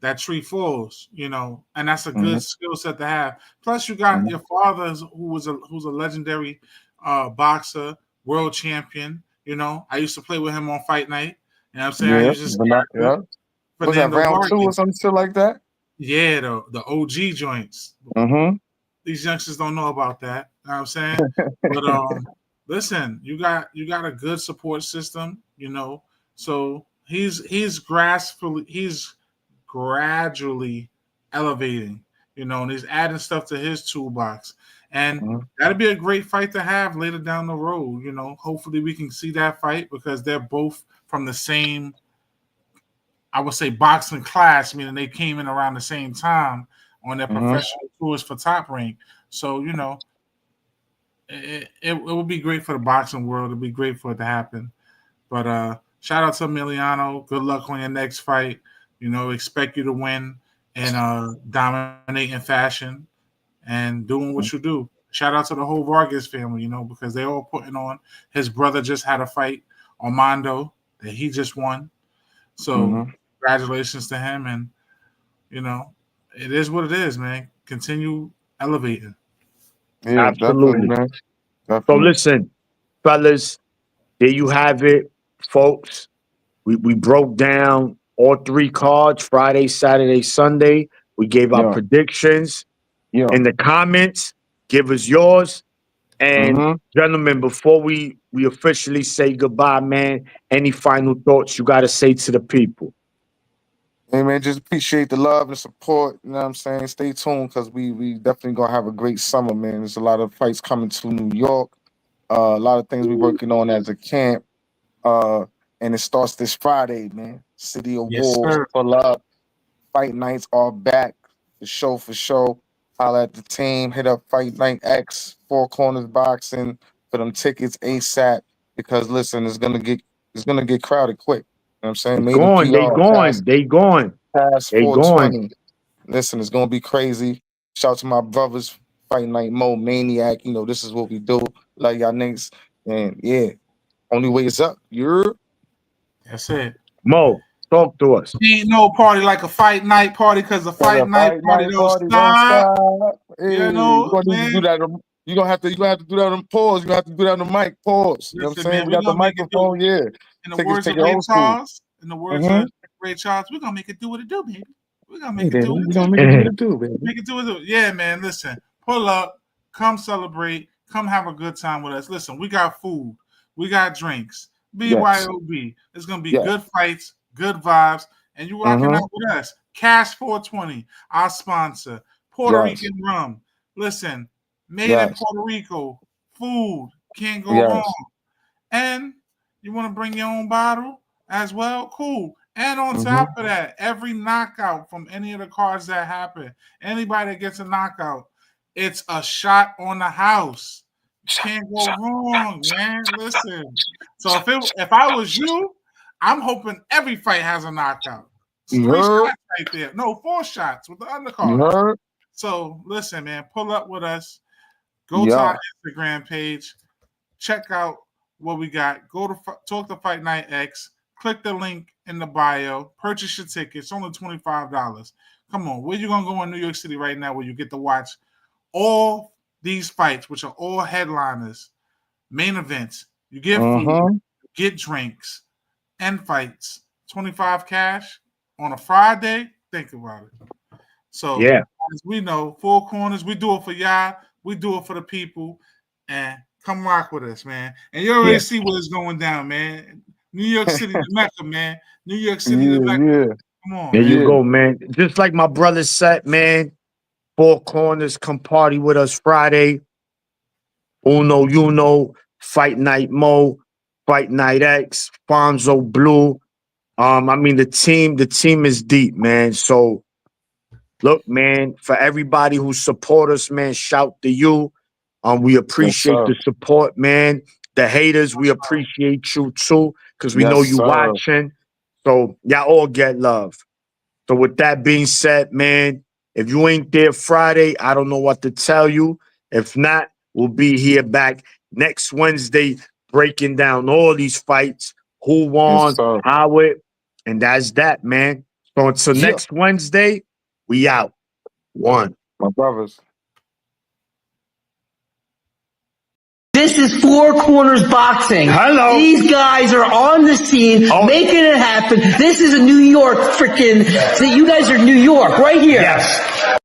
that tree falls, and that's a good skill set to have. Plus, you got your father who's a legendary boxer, world champion. I used to play with him on Fight Night. You know what I'm saying? I Yeah. used to Yeah. Was that Fernando round 2 or Vargas. some shit like that? Yeah, the OG joints. These youngsters don't know about that. You know what I'm saying? But listen, you got a good support system, So he's gradually elevating, and he's adding stuff to his toolbox. And that'd be a great fight to have later down the road. Hopefully we can see that fight because they're both from the same, I would say, boxing class, meaning they came in around the same time on their professional tours for Top Rank. So, it would be great for the boxing world. It'd be great for it to happen. But shout out to Emiliano. Good luck on your next fight. Expect you to win in dominating fashion and doing what you do. Shout out to the whole Vargas family, because they're all putting on. His brother just had a fight, Armando, that he just won. So congratulations to him. And, it is what it is, man. Continue elevating. Yeah, Absolutely, definitely, man. So Definitely. listen, fellas, there you have it, folks. We broke down all 3 cards, Friday, Saturday, Sunday. We gave our predictions. Yeah. In the comments, give us yours. And gentlemen, before we officially say goodbye, man, any final thoughts you got to say to the people? Hey, man, just appreciate the love and support. You know what I'm saying? Stay tuned because we definitely going to have a great summer, man. There's a lot of fights coming to New York. A lot of things we're working on as a camp. And it starts this Friday, man. City of Yes, Wolves, sir. pull up. Fight nights are back. For show. Holla at the team. Hit up Fight Night X, Four Corners Boxing for them tickets ASAP. Because listen, it's gonna get crowded quick. You know what I'm saying? Made in They PR, going, they going, past they going. 420. Listen, it's gonna be crazy. Shout out to my brothers, Fight Night Mo, Maniac. This is what we do. Like y'all niggas. And yeah, only way is up. You're That's it. Mo, talk to us. Ain't no party like a fight night party because the fight night party don't stop. Hey, you're gonna need to do Man. that. You're gonna have to do that on pause. You're gonna have to do that on the mic. Pause. You know what I'm Listen, saying? man, We we're got the gonna make it do. microphone, yeah. In the Take words of it Ray old school. Charles, we're gonna make it do what it do, baby. We're gonna make Hey, it do baby, what we it gonna do. make it do what it do, baby. Make it do what it do. Yeah, man. Listen, pull up, come celebrate, come have a good time with us. Listen, we got food, we got drinks, BYOB. It's gonna be good fights, good vibes, and you rocking out with us. Cash 420, our sponsor, Puerto Rican rum. Listen, made in Puerto Rico, food can't go wrong. And you want to bring your own bottle as well? Cool. And on top of that, every knockout from any of the cards that happen, anybody that gets a knockout, it's a shot on the house. Can't go wrong, man. Listen. So if I was you, I'm hoping every fight has a knockout. It's 3 shots right there. No, 4 shots with the undercard. So listen, man, pull up with us. Go to our Instagram page. Check out what we got. Go to Talk to Fight Night X. Click the link in the bio. Purchase your tickets. It's only $25. Come on. Where you going to go in New York City right now where you get to watch all these fights, which are all headliners, main events. You get food, get drinks, and fights. 25 cash on a Friday. Think about it. So, as we know, Four Corners, we do it for y'all. We do it for the people. And come rock with us, man. And you already see what is going down, man. New York City, the Mecca, man. New York City, the Mecca. Come on, There man. you go, man. Just like my brother said, man. Four Corners, come party with us Friday. Uno, Fight Night Mo, Fight Night X, Fonzo Blue. I mean the team is deep, man. So look, man, for everybody who support us, man, shout to you. We appreciate the support, man. The haters, we appreciate you too, because we know you watching. So y'all all get love. So with that being said, man, if you ain't there Friday, I don't know what to tell you. If not, We'll be here back next Wednesday breaking down all these fights, who won, sir. how it, and that's that, man. So until Yeah. next Wednesday, we out. One. My brothers. This is Four Corners Boxing. Hello. These guys are on the scene, making it happen. This is a New York freaking. You guys are New York, right here. Yes.